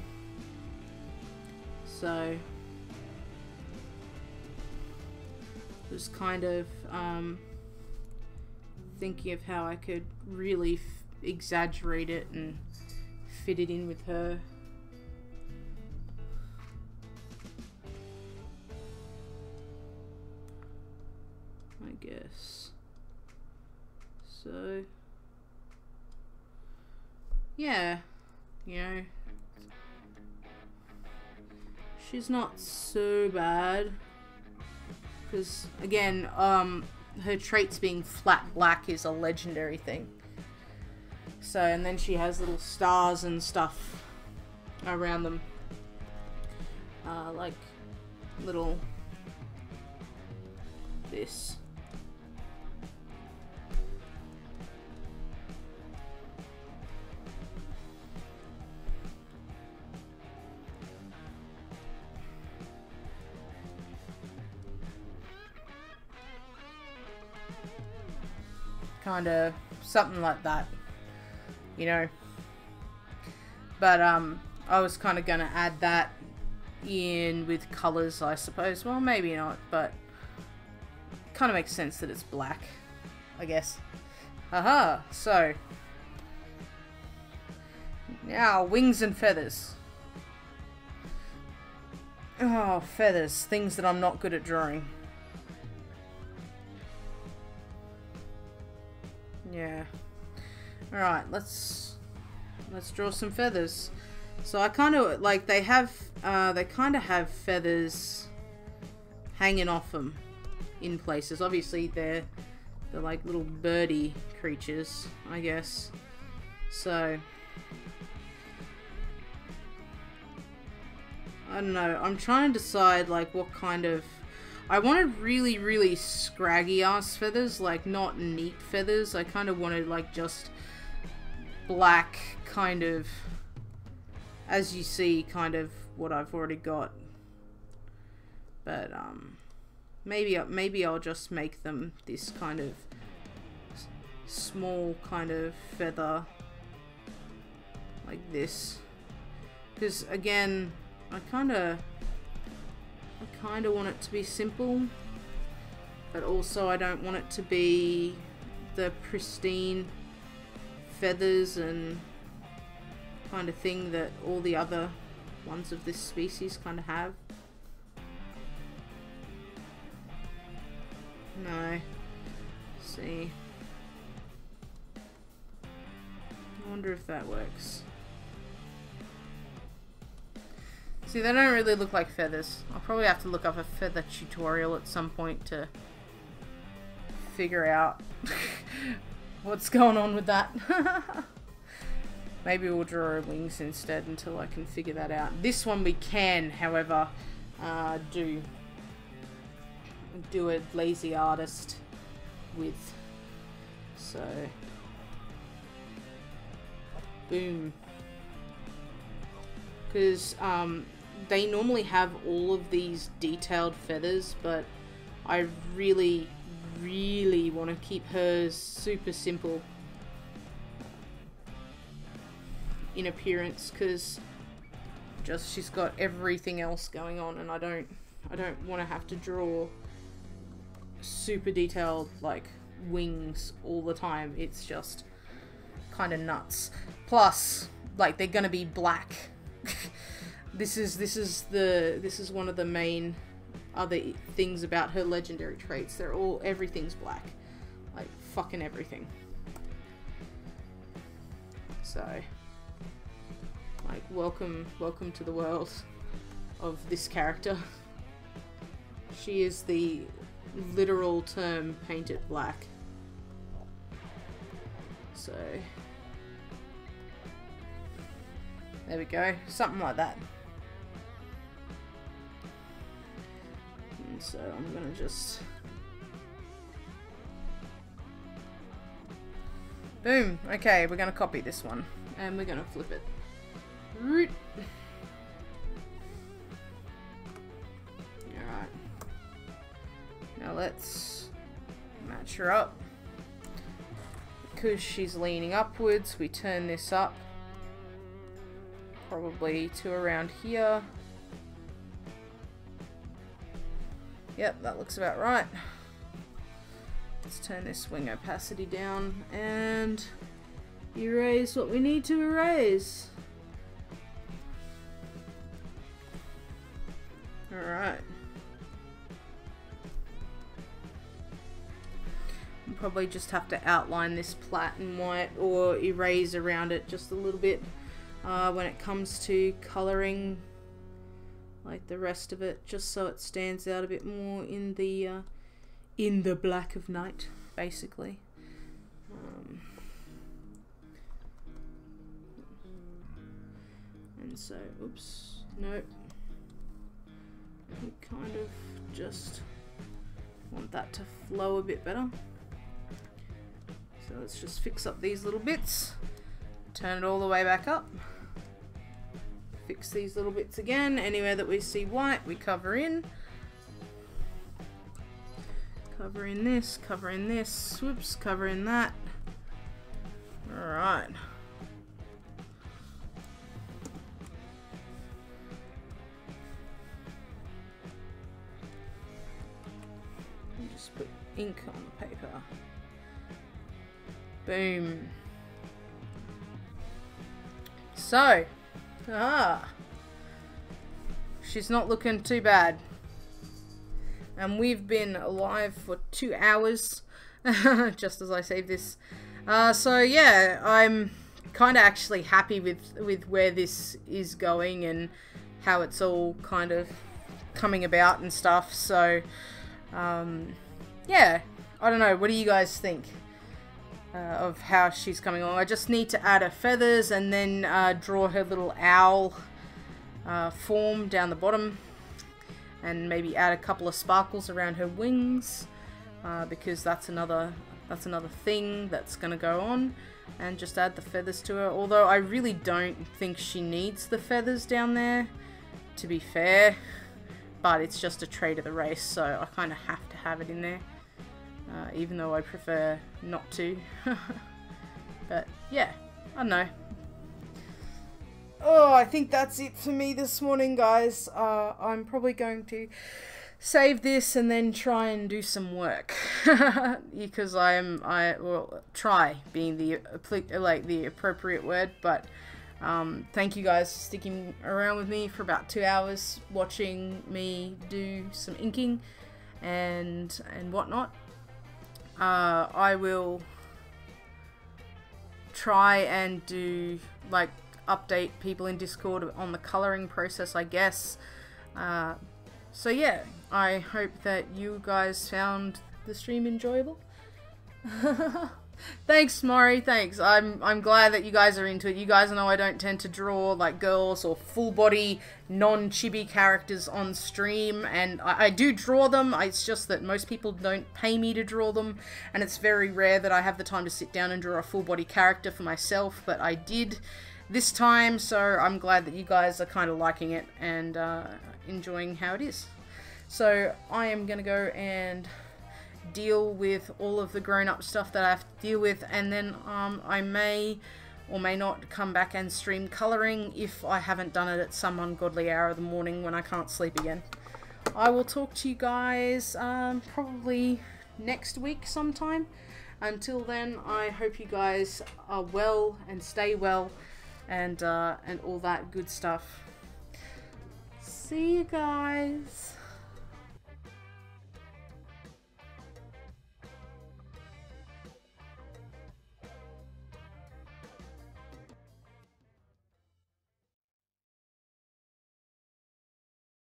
So just kind of thinking of how I could really exaggerate it and fit it in with her. I guess. So yeah, you know, she's not so bad, because again, her traits being flat black is a legendary thing. So, and then she has little stars and stuff around them, like little this. Kind of something like that, you know. But I was kind of gonna add that in with colors, I suppose. Well, maybe not, but kind of makes sense that it's black, I guess. Aha, so now wings and feathers. Oh, feathers, things that I'm not good at drawing. Yeah. Alright, let's draw some feathers. So I kind of like they kind of have feathers hanging off them in places. Obviously they're like little birdie creatures, I guess. So I don't know. I'm trying to decide like what kind of. I wanted really, really scraggy ass feathers, like not neat feathers. I kind of wanted like just black, kind of, as you see, kind of what I've already got. But maybe I'll just make them this kind of small kind of feather, like this. Because again, I kind of want it to be simple, but also I don't want it to be the pristine feathers and kind of thing that all the other ones of this species kind of have. No. Let's see. I wonder if that works. See, they don't really look like feathers. I'll probably have to look up a feather tutorial at some point to figure out what's going on with that. Maybe we'll draw her wings instead until I can figure that out. This one we can, however, do a lazy artist with. So, boom. Because they normally have all of these detailed feathers, but I really, really want to keep hers super simple in appearance, because just she's got everything else going on, and I don't want to have to draw super detailed like wings all the time. It's just kind of nuts. Plus, like, they're gonna be black. this is one of the main other things about her legendary traits. Everything's black, like fucking everything. So, like, welcome to the world of this character. She is the literal term painted black. So, there we go, something like that. And so I'm gonna just boom. Okay, we're gonna copy this one and we're gonna flip it. Alright. Now let's match her up. Because she's leaning upwards, we turn this up probably to around here. Yep, that looks about right. Let's turn this wing opacity down and erase what we need to erase. Alright. I'll probably just have to outline this platin white or erase around it just a little bit when it comes to colouring like the rest of it, just so it stands out a bit more in the black of night, basically. And so, oops, nope. We kind of just want that to flow a bit better. So let's just fix up these little bits, turn it all the way back up. Fix these little bits again. Anywhere that we see white, we cover in. Cover in this, whoops, cover in that. Alright. Just put ink on the paper. Boom. So, she's not looking too bad. And we've been alive for 2 hours, just as I save this. So yeah, I'm kind of actually happy with where this is going and how it's all kind of coming about and stuff. So, yeah, I don't know. What do you guys think of how she's coming along? I just need to add her feathers and then draw her little owl form down the bottom, and maybe add a couple of sparkles around her wings, because that's another thing that's gonna go on, and just add the feathers to her. Although I really don't think she needs the feathers down there, to be fair, but it's just a trait of the race, so I kind of have to have it in there, even though I prefer not to. But yeah, I don't know. Oh, I think that's it for me this morning, guys. I'm probably going to save this and then try and do some work, because well, try being the appropriate word. But thank you guys for sticking around with me for about 2 hours, watching me do some inking and whatnot. I will try and do like update people in Discord on the coloring process, I guess. So yeah, I hope that you guys found the stream enjoyable. Thanks, Maury, thanks. I'm glad that you guys are into it. You guys know I don't tend to draw like girls or full body non-chibi characters on stream, and I do draw them. It's just that most people don't pay me to draw them, and it's very rare that I have the time to sit down and draw a full body character for myself, but I did this time, so I'm glad that you guys are kind of liking it and enjoying how it is. So I am gonna go and deal with all of the grown-up stuff that I have to deal with, and then I may or may not come back and stream colouring if I haven't done it at some ungodly hour of the morning when I can't sleep again. I will talk to you guys probably next week sometime. Until then, I hope you guys are well and stay well, and all that good stuff. See you guys.